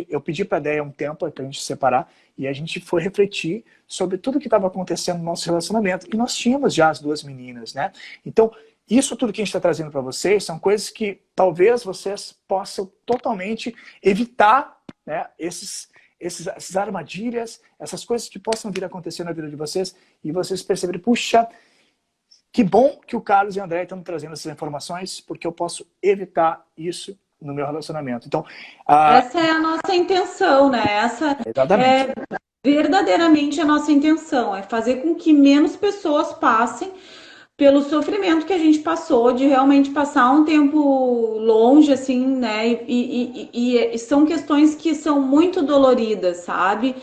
eu pedi para a Déia um tempo para a gente se separar, e a gente foi refletir sobre tudo que estava acontecendo no nosso relacionamento. E nós tínhamos já as 2 meninas, né? Então, isso tudo que a gente está trazendo para vocês são coisas que talvez vocês possam totalmente evitar, né, essas armadilhas, essas coisas que possam vir a acontecer na vida de vocês, e vocês perceberem, puxa, que bom que o Carlos e o André estão trazendo essas informações, porque eu posso evitar isso no meu relacionamento. Então, Essa é a nossa intenção, né? Essa exatamente. é verdadeiramente a nossa intenção, é fazer com que menos pessoas passem pelo sofrimento que a gente passou, de realmente passar um tempo longe, assim, né? E são questões que são muito doloridas, sabe?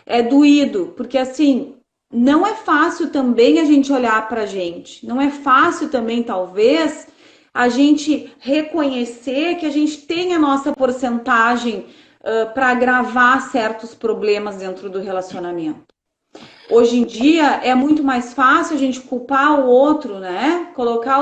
É doído, porque assim, não é fácil também a gente olhar pra gente, não é fácil também, talvez, a gente reconhecer que a gente tem a nossa porcentagem para agravar certos problemas dentro do relacionamento. Hoje em dia é muito mais fácil a gente culpar o outro, né? Colocar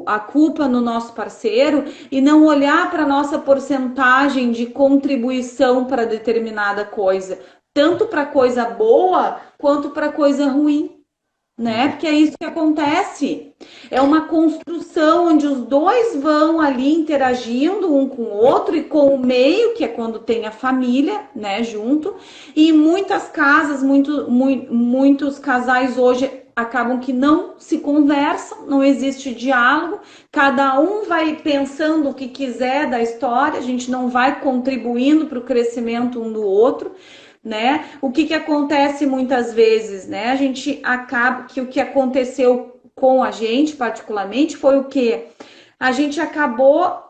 a culpa no nosso parceiro e não olhar para a nossa porcentagem de contribuição para determinada coisa, tanto para coisa boa quanto para coisa ruim, né? Porque é isso que acontece. É uma construção onde os dois vão ali interagindo um com o outro e com o meio, que é quando tem a família, né, junto. E em muitas casas, muitos casais hoje acabam que não se conversam, não existe diálogo, cada um vai pensando o que quiser da história, a gente não vai contribuindo para o crescimento um do outro. Né? O que acontece muitas vezes, né? A gente acaba que o que aconteceu com a gente, particularmente, foi o que a gente acabou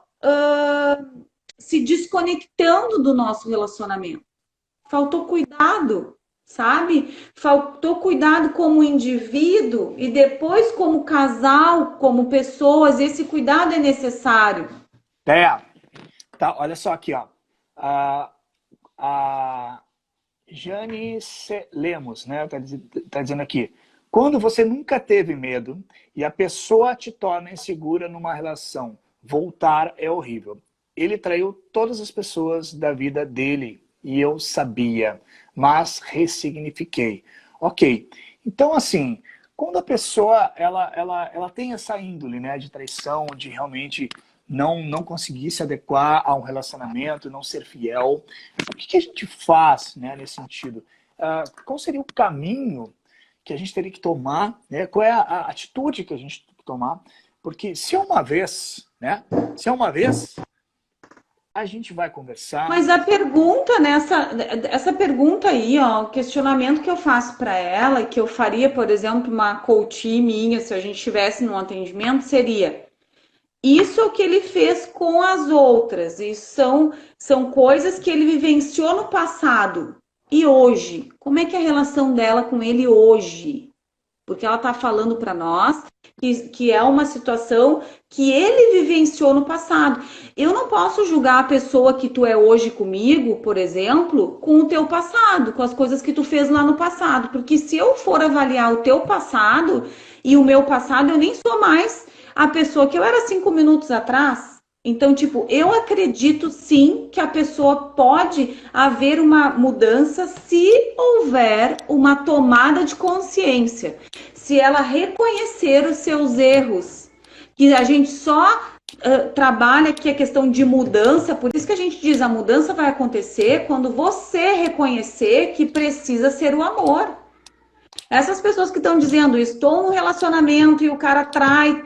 se desconectando do nosso relacionamento. Faltou cuidado, sabe? Faltou cuidado como indivíduo e depois como casal, como pessoas. Esse cuidado é necessário. Tá, olha só aqui, ó. A Janice Lemos, né? Tá dizendo aqui. Quando você nunca teve medo e a pessoa te torna insegura numa relação, voltar é horrível. Ele traiu todas as pessoas da vida dele e eu sabia, mas ressignifiquei. Ok, então assim, quando a pessoa ela tem essa índole, né, de traição, de realmente não conseguir se adequar a um relacionamento, não ser fiel. O que a gente faz, né, nesse sentido? Qual seria o caminho que a gente teria que tomar, né? Qual é a atitude que a gente tem que tomar? Porque se é uma vez, né? Se é uma vez, a gente vai conversar. Mas a pergunta essa pergunta aí, ó, o questionamento que eu faço para ela, que eu faria, por exemplo, uma coaching minha, se a gente estivesse num atendimento, seria: isso é o que ele fez com as outras, e são coisas que ele vivenciou no passado. E hoje? Como é que é a relação dela com ele hoje? Porque ela está falando para nós que é uma situação que ele vivenciou no passado. Eu não posso julgar a pessoa que tu é hoje comigo, por exemplo, com o teu passado, com as coisas que tu fez lá no passado. Porque se eu for avaliar o teu passado e o meu passado, eu nem sou mais a pessoa que eu era 5 minutos atrás. Então, tipo, eu acredito sim que a pessoa pode haver uma mudança se houver uma tomada de consciência. Se ela reconhecer os seus erros, que a gente só trabalha aqui a questão de mudança, por isso que a gente diz a mudança vai acontecer quando você reconhecer que precisa ser o amor. Essas pessoas que estão dizendo, estou num relacionamento e o cara trai.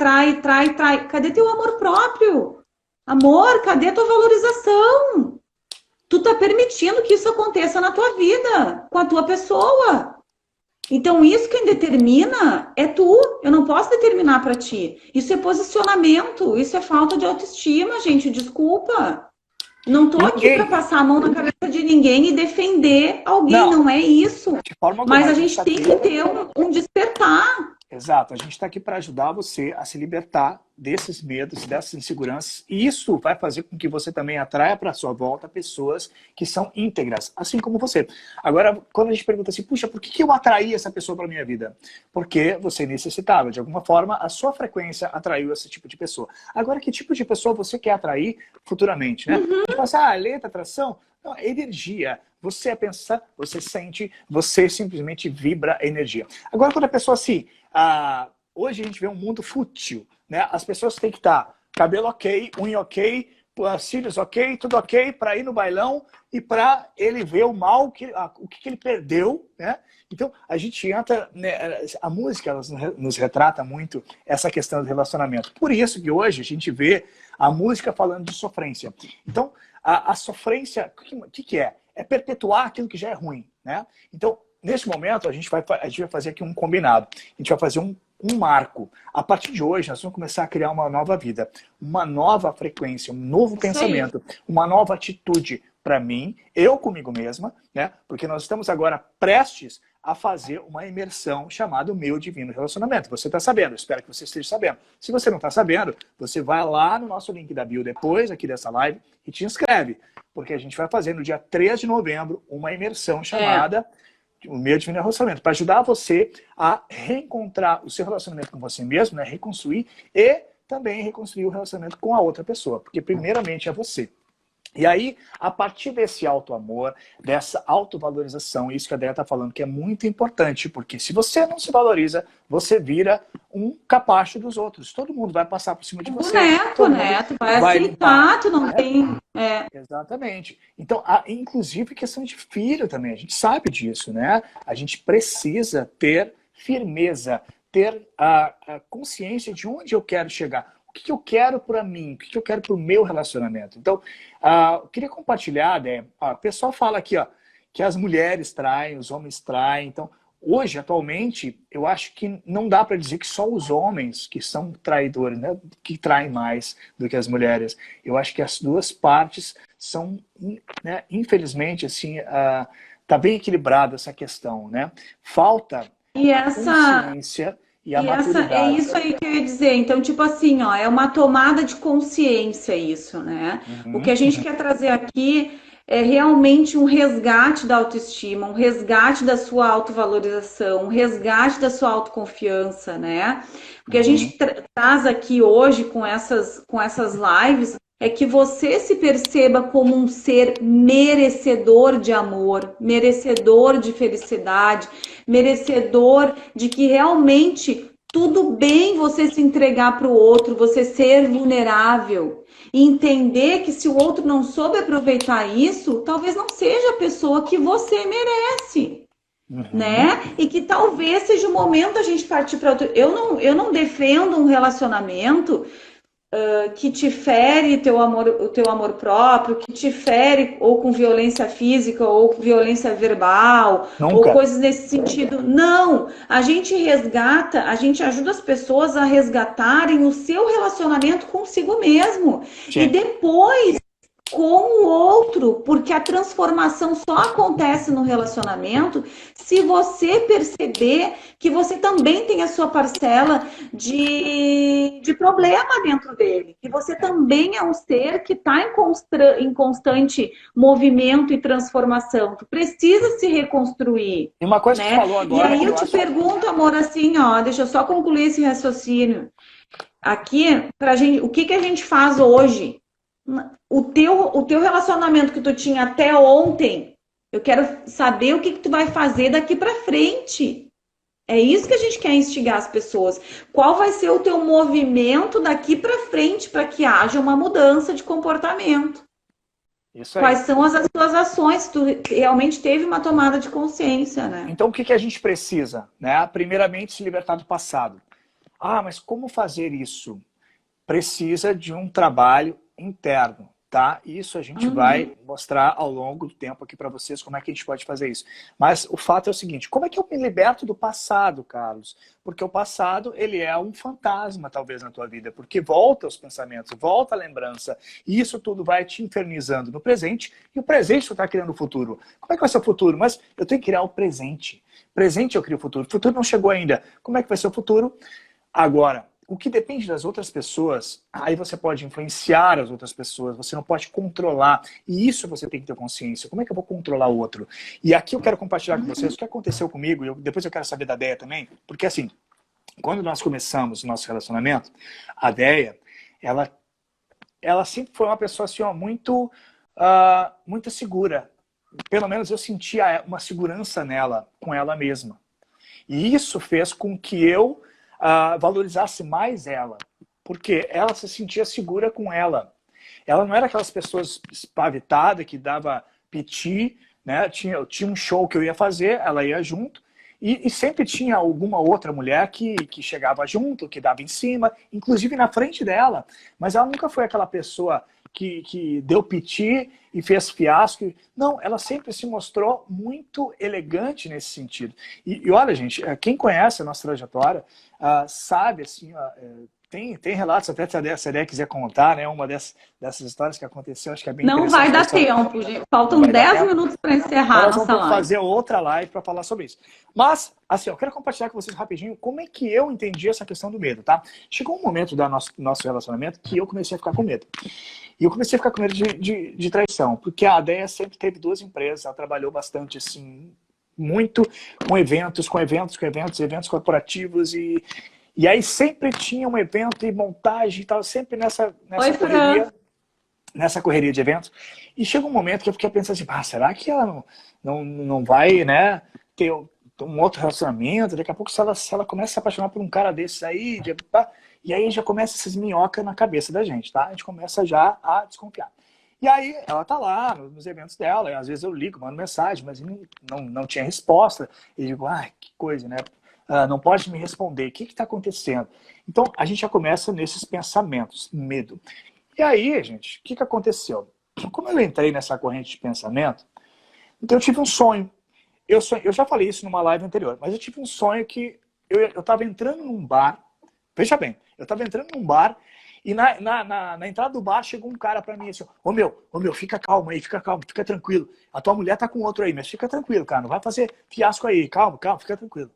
Cadê teu amor próprio? Amor, cadê tua valorização? Tu tá permitindo que isso aconteça na tua vida, com a tua pessoa. Então, isso quem determina é tu. Eu não posso determinar para ti. Isso é posicionamento, isso é falta de autoestima, gente. Desculpa. Não tô aqui para passar a mão na cabeça de ninguém e defender alguém, não é isso. Mas a gente tem que ter um despertar. Exato, a gente está aqui para ajudar você a se libertar desses medos, dessas inseguranças. E isso vai fazer com que você também atraia para a sua volta pessoas que são íntegras, assim como você. Agora, quando a gente pergunta assim, puxa, por que eu atraí essa pessoa para a minha vida? Porque você necessitava, de alguma forma, a sua frequência atraiu esse tipo de pessoa. Agora, que tipo de pessoa você quer atrair futuramente, né? A gente fala assim, lei da atração? Não, é energia. Você pensa, você sente, você simplesmente vibra energia. Agora, quando a pessoa assim, hoje a gente vê um mundo fútil, né? As pessoas têm que estar cabelo ok, unha ok, cílios ok, tudo ok, para ir no bailão e para ele ver o mal, o que ele perdeu, né? Então, a gente entra, né, a música ela nos retrata muito essa questão do relacionamento. Por isso que hoje a gente vê a música falando de sofrência. Então, a sofrência, o que é? É perpetuar aquilo que já é ruim, né? Então, nesse momento, a gente vai fazer aqui um combinado. A gente vai fazer um marco. A partir de hoje, nós vamos começar a criar uma nova vida, uma nova frequência, um novo pensamento, uma nova atitude para mim, eu comigo mesma, né? Porque nós estamos agora prestes a fazer uma imersão chamada Meu Divino Relacionamento. Você está sabendo, espero que você esteja sabendo. Se você não está sabendo, você vai lá no nosso link da bio depois aqui dessa live e te inscreve, porque a gente vai fazer no dia 3 de novembro uma imersão chamada O Meu Divino Relacionamento, para ajudar você a reencontrar o seu relacionamento com você mesmo, né? Reconstruir e também reconstruir o relacionamento com a outra pessoa, porque primeiramente é você. E aí, a partir desse auto-amor, dessa autovalorização, isso que a Déia está falando que é muito importante, porque se você não se valoriza, você vira um capacho dos outros. Todo mundo vai passar por cima de você. Boneco, né? Tu vai aceitar, tu não tem... Exatamente. Então, inclusive questão de filho também, a gente sabe disso, né? A gente precisa ter firmeza, ter a consciência de onde eu quero chegar. O que eu quero para mim? O que eu quero para o meu relacionamento? Então, eu queria compartilhar, né? O pessoal fala aqui, ó, que as mulheres traem, os homens traem. Então, hoje, atualmente, eu acho que não dá para dizer que só os homens que são traidores, né? Que traem mais do que as mulheres. Eu acho que as duas partes são, né? Infelizmente, assim, tá bem equilibrada essa questão, né? Falta consciência. É isso aí que eu ia dizer. Então, tipo assim, ó, é uma tomada de consciência isso, né? O que a gente quer trazer aqui é realmente um resgate da autoestima, um resgate da sua autovalorização, um resgate da sua autoconfiança, né? O que a gente traz aqui hoje com essas lives é que você se perceba como um ser merecedor de amor, merecedor de felicidade, merecedor de que realmente tudo bem você se entregar para o outro, você ser vulnerável e entender que se o outro não soube aproveitar isso, talvez não seja a pessoa que você merece, Uhum. né? E que talvez seja o momento da gente partir para outro. Eu não defendo um relacionamento que te fere o teu amor próprio, que te fere ou com violência física ou com violência verbal ou Nunca. coisas nesse sentido. Não, a gente resgata, a gente ajuda as pessoas a resgatarem o seu relacionamento consigo mesmo e Sim. depois com o outro, porque a transformação só acontece no relacionamento se você perceber que você também tem a sua parcela de problema dentro dele, que você também é um ser que está em constante movimento e transformação, que precisa se reconstruir, E uma coisa que tu né? falou E agora aí que eu eu te acho. pergunto, amor, assim, ó, deixa eu só concluir esse raciocínio. Aqui, pra gente, o que que a gente faz hoje? O teu relacionamento que tu tinha até ontem, eu quero saber o que que tu vai fazer daqui para frente. É isso que a gente quer instigar as pessoas. Qual vai ser o teu movimento daqui para frente para que haja uma mudança de comportamento? Isso Quais aí. são as tuas ações? Tu realmente teve uma tomada de consciência, né? Então, o que que a gente precisa? Né? Primeiramente, se libertar do passado. Ah, mas como fazer isso? Precisa de um trabalho interno, tá? Isso a gente vai Uhum. mostrar ao longo do tempo aqui para vocês como é que a gente pode fazer isso. Mas o fato é o seguinte, como é que eu me liberto do passado, Carlos? Porque o passado, ele é um fantasma, talvez, na tua vida, porque volta os pensamentos, volta a lembrança, e isso tudo vai te infernizando no presente, e o presente tu está criando o futuro. Como é que vai ser o futuro? Mas eu tenho que criar o presente. Presente eu crio o futuro. O futuro não chegou ainda. Como é que vai ser o futuro? Agora, o que depende das outras pessoas, aí você pode influenciar as outras pessoas, você não pode controlar. E isso você tem que ter consciência. Como é que eu vou controlar o outro? E aqui eu quero compartilhar com vocês o que aconteceu comigo, e depois eu quero saber da Deia também, porque assim, quando nós começamos o nosso relacionamento, a Deia, ela, ela sempre foi uma pessoa assim, ó, muito segura. Pelo menos eu sentia uma segurança nela, com ela mesma. E isso fez com que eu valorizasse mais ela, porque ela se sentia segura com ela. Ela não era aquelas pessoas espavitadas que dava piti, né? Tinha um show que eu ia fazer, ela ia junto, e sempre tinha alguma outra mulher que chegava junto, que dava em cima, inclusive na frente dela. Mas ela nunca foi aquela pessoa que deu piti e fez fiasco. Não, ela sempre se mostrou muito elegante nesse sentido. E olha, gente, quem conhece a nossa trajetória sabe, assim, tem relatos, até se a Adé quiser contar, né, uma dessas histórias que aconteceu, acho que é bem Não vai interessante da dar história. tempo, gente. Não Faltam vai dar 10 tempo. minutos para Então encerrar a nós vamos nossa ter que live. fazer outra live para falar sobre isso. Mas, assim, eu quero compartilhar com vocês rapidinho como é que eu entendi essa questão do medo, tá? Chegou um momento do nosso relacionamento que eu comecei a ficar com medo. E eu comecei a ficar com medo de traição, porque a Adéia sempre teve duas empresas, ela trabalhou bastante, assim, muito eventos corporativos, e aí sempre tinha um evento e montagem e tal, sempre Oi, Fran. nessa correria de eventos. E chega um momento que eu fiquei pensando assim, será que ela não vai, né, ter um outro relacionamento? Daqui a pouco, se ela começa a se apaixonar por um cara desses aí, e aí já começa essas minhocas na cabeça da gente, tá? A gente começa já a desconfiar. E aí ela tá lá nos eventos dela, e às vezes eu ligo, mando mensagem, mas não tinha resposta. E digo, que coisa, né? Não pode me responder, o que está acontecendo? Então a gente já começa nesses pensamentos, medo. E aí, gente, o que aconteceu? Como eu entrei nessa corrente de pensamento, então eu tive um sonho. Eu já falei isso numa live anterior, mas eu tive um sonho que eu estava entrando num bar. Veja bem, eu estava entrando num bar e na entrada do bar chegou um cara para mim assim, ô meu, fica calmo aí, fica calmo, fica tranquilo. A tua mulher tá com outro aí, mas fica tranquilo, cara, não vai fazer fiasco aí, calma, fica tranquilo.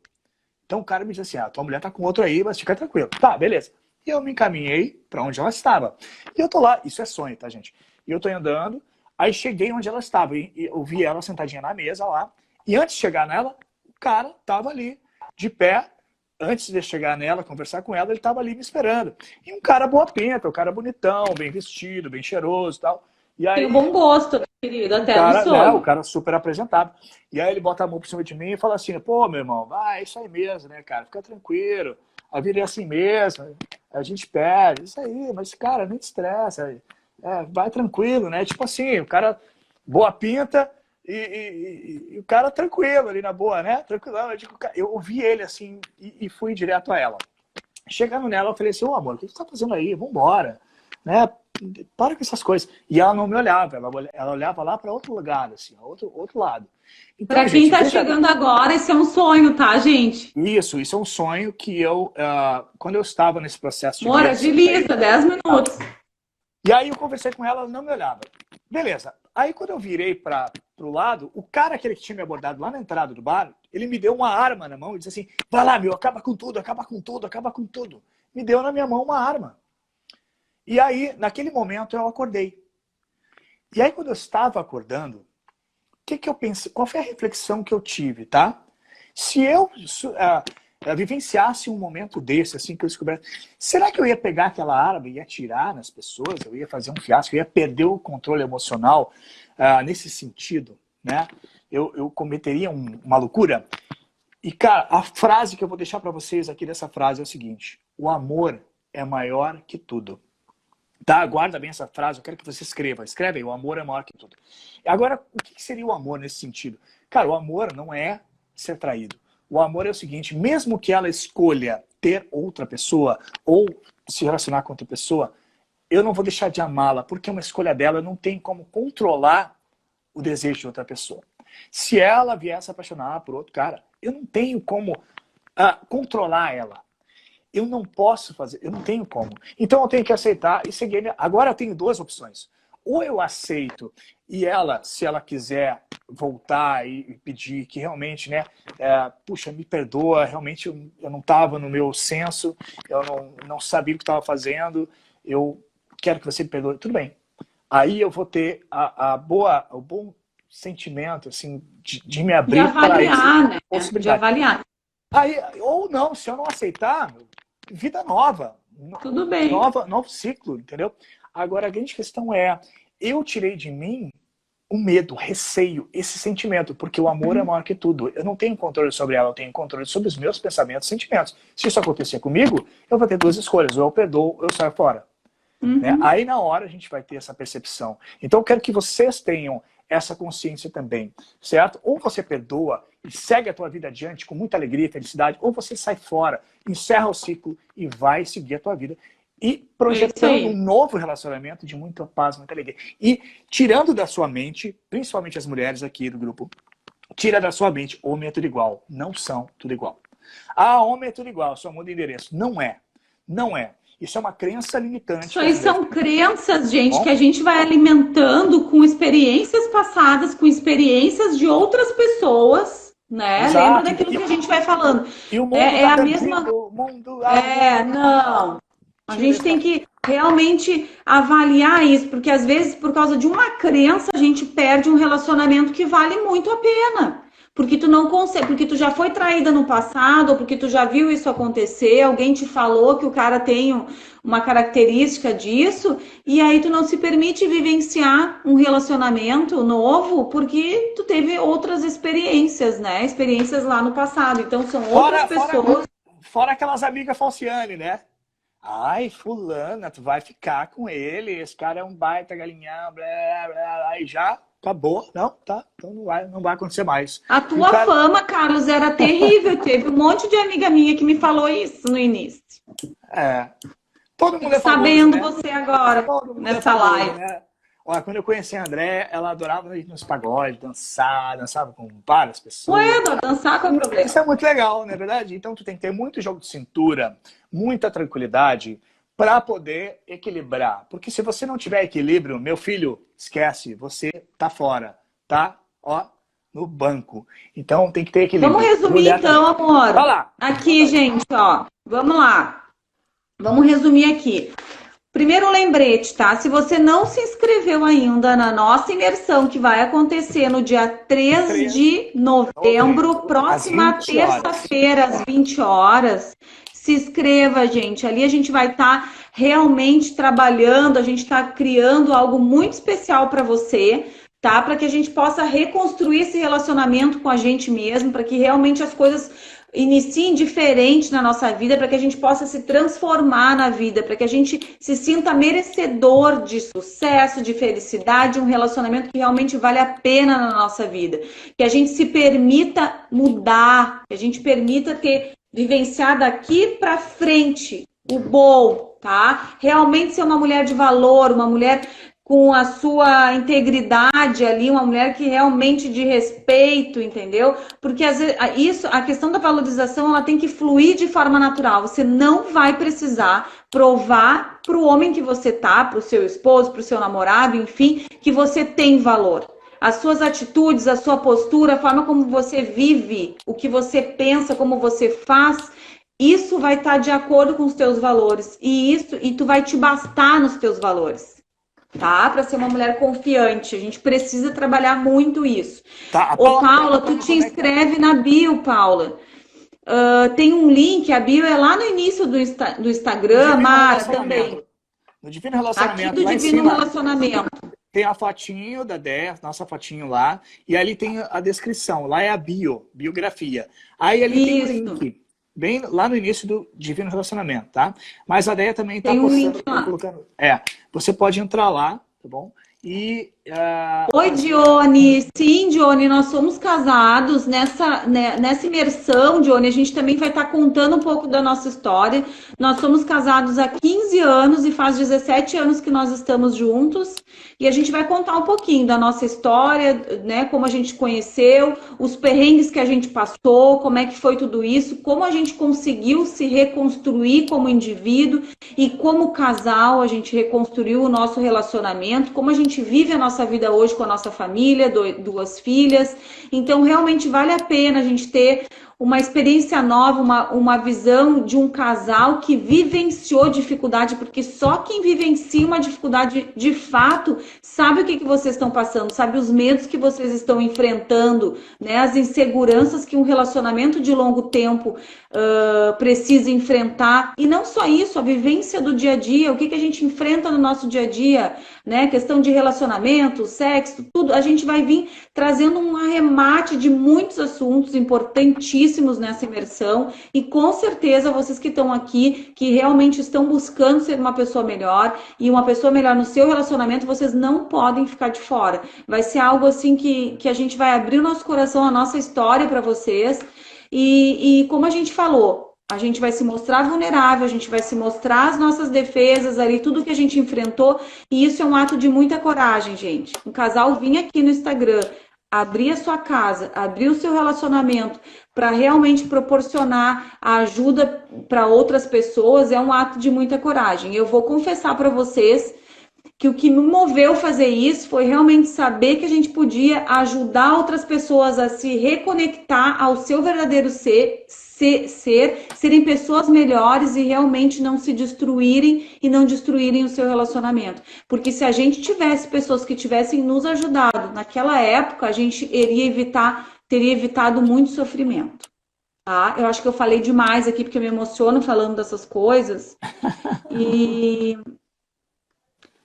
Então o cara me disse assim, a tua mulher tá com outro aí, mas fica tranquilo. Tá, beleza. E eu me encaminhei para onde ela estava. E eu tô lá, isso é sonho, tá, gente? E eu tô andando, aí cheguei onde ela estava, e eu vi ela sentadinha na mesa lá, e antes de chegar nela, o cara tava ali, de pé, antes de chegar nela, conversar com ela, ele tava ali me esperando. E um cara boa pinta, um cara bonitão, bem vestido, bem cheiroso e tal. E Tenho aí, bom gosto, né, querido, o até no cara, né, o sonho. cara super apresentável. E aí ele bota a mão por cima de mim e fala assim, pô, meu irmão, vai, é isso aí mesmo, né, cara, fica tranquilo. a vida é assim mesmo, a gente perde, isso aí, mas, cara, não te estressa, vai tranquilo, né? Tipo assim, o cara, boa pinta e o cara tranquilo ali na boa, né? Tranquilão. Eu ouvi ele assim e fui direto a ela. Chegando nela, eu falei assim, ô amor, o que você tá fazendo aí? Vambora, né? Para com essas coisas. E ela não me olhava, ela olhava lá para outro lugar, assim, outro lado. Então, Para quem gente, está chegando agora, esse é um sonho, tá, gente? isso é um sonho que eu, quando eu estava nesse processo de Amor, medo, agiliza, 10 minutos. e aí eu conversei com ela, ela não me olhava. Beleza. Aí quando eu virei para o lado, o cara aquele que tinha me abordado lá na entrada do bar, ele me deu uma arma na mão e disse assim, vai lá, meu, acaba com tudo, acaba com tudo, acaba com tudo. Me deu na minha mão uma arma. E aí, naquele momento, eu acordei. E aí, quando eu estava acordando, o que eu pensei? Qual foi a reflexão que eu tive, tá? Se eu vivenciasse um momento desse, assim, que eu descobrisse, será que eu ia pegar aquela arma e ia atirar nas pessoas? Eu ia fazer um fiasco? Eu ia perder o controle emocional nesse sentido, né? Eu cometeria uma loucura? E, cara, a frase que eu vou deixar para vocês aqui dessa frase é o seguinte: o amor é maior que tudo. Tá? Guarda bem essa frase, eu quero que você escreva. Escreve aí, o amor é maior que tudo. Agora, o que seria o amor nesse sentido? Cara, o amor não é ser traído. O amor é o seguinte, mesmo que ela escolha ter outra pessoa ou se relacionar com outra pessoa, eu não vou deixar de amá-la, porque é uma escolha dela, eu não tenho como controlar o desejo de outra pessoa. Se ela vier a se apaixonar por outro cara, eu não tenho como controlar ela. Eu não posso fazer, eu não tenho como. Então eu tenho que aceitar e seguir. Agora eu tenho duas opções. Ou eu aceito e ela, se ela quiser voltar e pedir que realmente, né, puxa, me perdoa, realmente eu não estava no meu senso, eu não sabia o que estava fazendo, eu quero que você me perdoe, tudo bem. Aí eu vou ter o bom sentimento, assim, de me abrir para essa possibilidade. De avaliar. Aí, ou não, se eu não aceitar, vida nova. Tudo bem. Novo ciclo, entendeu? Agora, a grande questão eu tirei de mim o medo, o receio, esse sentimento, porque o amor é maior que tudo. Eu não tenho controle sobre ela, eu tenho controle sobre os meus pensamentos e sentimentos. Se isso acontecer comigo, eu vou ter duas escolhas, ou eu perdoo, ou eu saio fora. Né? Aí, na hora, a gente vai ter essa percepção. Então, eu quero que vocês tenham essa consciência também, certo? Ou você perdoa e segue a tua vida adiante com muita alegria e felicidade, ou você sai fora, encerra o ciclo e vai seguir a tua vida e projetando um novo relacionamento de muita paz, muita alegria. E tirando da sua mente, principalmente as mulheres aqui do grupo, tira da sua mente, homem é tudo igual. Não são tudo igual. Homem é tudo igual, só muda o endereço. Não é. Não é. Isso é uma crença limitante. Isso aí são crenças, gente, que a gente vai alimentando com experiências passadas, com experiências de outras pessoas, né? Exato. Lembra daquilo que a gente vai falando. E o mundo é a mesma. Não. A gente tem que realmente avaliar isso, porque às vezes, por causa de uma crença, a gente perde um relacionamento que vale muito a pena. Porque tu não consegue, porque tu já foi traída no passado, ou porque tu já viu isso acontecer, alguém te falou que o cara tem uma característica disso, e aí tu não se permite vivenciar um relacionamento novo, porque tu teve outras experiências, né? Experiências lá no passado. Então são outras pessoas. Fora aquelas amigas falciane, né? Ai, fulana, tu vai ficar com ele, esse cara é um baita galinhão, blá, blá, aí já acabou. Não, tá, então não vai acontecer mais. A tua fama, Carlos, era terrível. Teve um monte de amiga minha que me falou isso no início. Todo mundo é famoso, sabendo, né? você agora, nessa live. Né? Olha, quando eu conheci a André, ela adorava ir nos pagodes, dançava com várias pessoas. Dançar com o problema. Isso é muito legal, não é verdade? Então tu tem que ter muito jogo de cintura, muita tranquilidade para poder equilibrar. Porque se você não tiver equilíbrio, meu filho, esquece, você tá fora, tá? Ó, no banco. Então tem que ter equilíbrio. Vamos resumir então, amor. Vai lá. Aqui, gente, ó. Vamos lá. Vamos resumir aqui. Primeiro lembrete, tá? Se você não se inscreveu ainda na nossa imersão, que vai acontecer no dia 3 de novembro, próxima terça-feira, às 20 horas, se inscreva, gente. Ali a gente vai estar realmente trabalhando, a gente está criando algo muito especial para você, tá? Para que a gente possa reconstruir esse relacionamento com a gente mesmo, para que realmente as coisas iniciem diferente na nossa vida, para que a gente possa se transformar na vida, para que a gente se sinta merecedor de sucesso, de felicidade, um relacionamento que realmente vale a pena na nossa vida. Que a gente se permita mudar, que a gente permita vivenciar daqui para frente o bom, tá? Realmente ser uma mulher de valor, uma mulher com a sua integridade ali, uma mulher que realmente de respeito, entendeu? Porque às vezes, a questão da valorização, ela tem que fluir de forma natural. Você não vai precisar provar para o homem que você tá, para o seu esposo, para o seu namorado, enfim, que você tem valor. As suas atitudes, a sua postura, a forma como você vive, o que você pensa, como você faz, isso vai estar de acordo com os teus valores. E tu vai te bastar nos teus valores. Tá? Para ser uma mulher confiante. A gente precisa trabalhar muito isso. Tá, Ô, Paula, tu te inscreve na bio, Paula. Tem um link, a bio é lá no início do Instagram, Mara, também. No Divino Relacionamento. Aqui do Divino Relacionamento. Tem a fotinho da Dé, nossa fotinho lá, e ali tem a descrição. Lá é a biografia. Aí ali tem o link. Bem lá no início do Divino Relacionamento, tá? Mas a Deia também está colocando. Você pode entrar lá, tá bom? E. Oi, Dione. Sim, Dione, nós somos casados nessa imersão, Dione. A gente também vai estar contando um pouco da nossa história. Nós somos casados há 15 anos e faz 17 anos que nós estamos juntos. E a gente vai contar um pouquinho da nossa história, né? Como a gente conheceu, os perrengues que a gente passou, como é que foi tudo isso, como a gente conseguiu se reconstruir como indivíduo e como casal a gente reconstruiu o nosso relacionamento, como a gente vive a nossa vida hoje com a nossa família, 2 filhas. Então, realmente vale a pena a gente ter uma experiência nova, uma visão de um casal que vivenciou dificuldade, porque só quem vivencia uma dificuldade de fato sabe o que vocês estão passando, sabe os medos que vocês estão enfrentando, né? As inseguranças que um relacionamento de longo tempo precisa enfrentar. E não só isso, a vivência do dia a dia, o que a gente enfrenta no nosso dia a dia, né? Questão de relacionamento, sexo, tudo. A gente vai vir trazendo um arremate de muitos assuntos importantíssimos nessa imersão. E com certeza vocês que estão aqui, que realmente estão buscando ser uma pessoa melhor e uma pessoa melhor no seu relacionamento, vocês não podem ficar de fora. Vai ser algo assim que a gente vai abrir o nosso coração, a nossa história para vocês. E como a gente falou, a gente vai se mostrar vulnerável, a gente vai se mostrar as nossas defesas ali, tudo que a gente enfrentou. E isso é um ato de muita coragem, gente. Um casal vir aqui no Instagram, abrir a sua casa, abrir o seu relacionamento para realmente proporcionar a ajuda para outras pessoas é um ato de muita coragem. Eu vou confessar para vocês que o que me moveu a fazer isso foi realmente saber que a gente podia ajudar outras pessoas a se reconectar ao seu verdadeiro serem pessoas melhores e realmente não se destruírem e não destruírem o seu relacionamento. Porque se a gente tivesse pessoas que tivessem nos ajudado naquela época, a gente teria evitado muito sofrimento. Tá? Eu acho que eu falei demais aqui porque eu me emociono falando dessas coisas.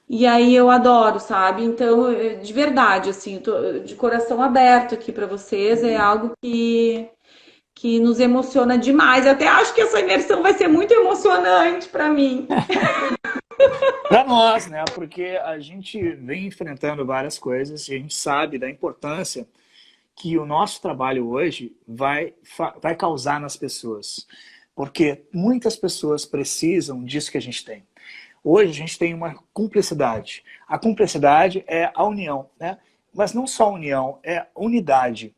E aí eu adoro, sabe? Então, de verdade, assim, tô de coração aberto aqui para vocês, é algo que nos emociona demais. Eu até acho que essa imersão vai ser muito emocionante para mim. Para nós, né? Porque a gente vem enfrentando várias coisas e a gente sabe da importância que o nosso trabalho hoje vai causar nas pessoas. Porque muitas pessoas precisam disso que a gente tem. Hoje a gente tem uma cumplicidade. A cumplicidade é a união, né? Mas não só a união, é unidade.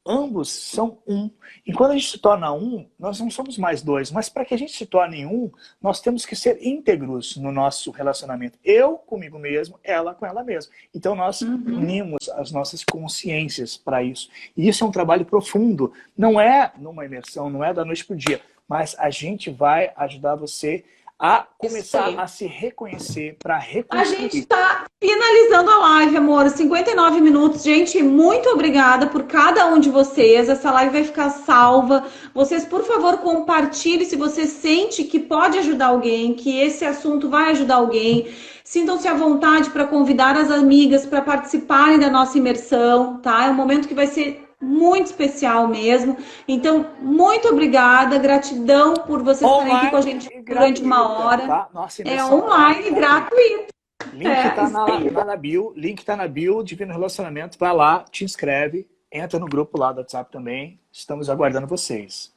Ambos são um. E quando a gente se torna um, nós não somos mais dois. Mas para que a gente se torne um, nós temos que ser íntegros no nosso relacionamento. Eu comigo mesmo, ela com ela mesma. Então nós unimos as nossas consciências para isso. E isso é um trabalho profundo. Não é numa imersão, não é da noite para o dia. Mas a gente vai ajudar você a começar a se reconhecer, para reconstruir. A gente está finalizando a live, amor. 59 minutos. Gente, muito obrigada por cada um de vocês. Essa live vai ficar salva. Vocês, por favor, compartilhem se você sente que pode ajudar alguém, que esse assunto vai ajudar alguém. Sintam-se à vontade para convidar as amigas para participarem da nossa imersão, tá? É um momento que vai ser muito especial mesmo. Então, muito obrigada, gratidão por vocês estarem aqui com a gente durante uma hora. Tá? Nossa, É imersão online, gratuito. Link tá na bio, link tá na bio, Divino Relacionamento, vai lá, te inscreve, entra no grupo lá do WhatsApp também, estamos aguardando vocês.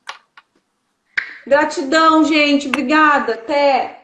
Gratidão, gente, obrigada, até!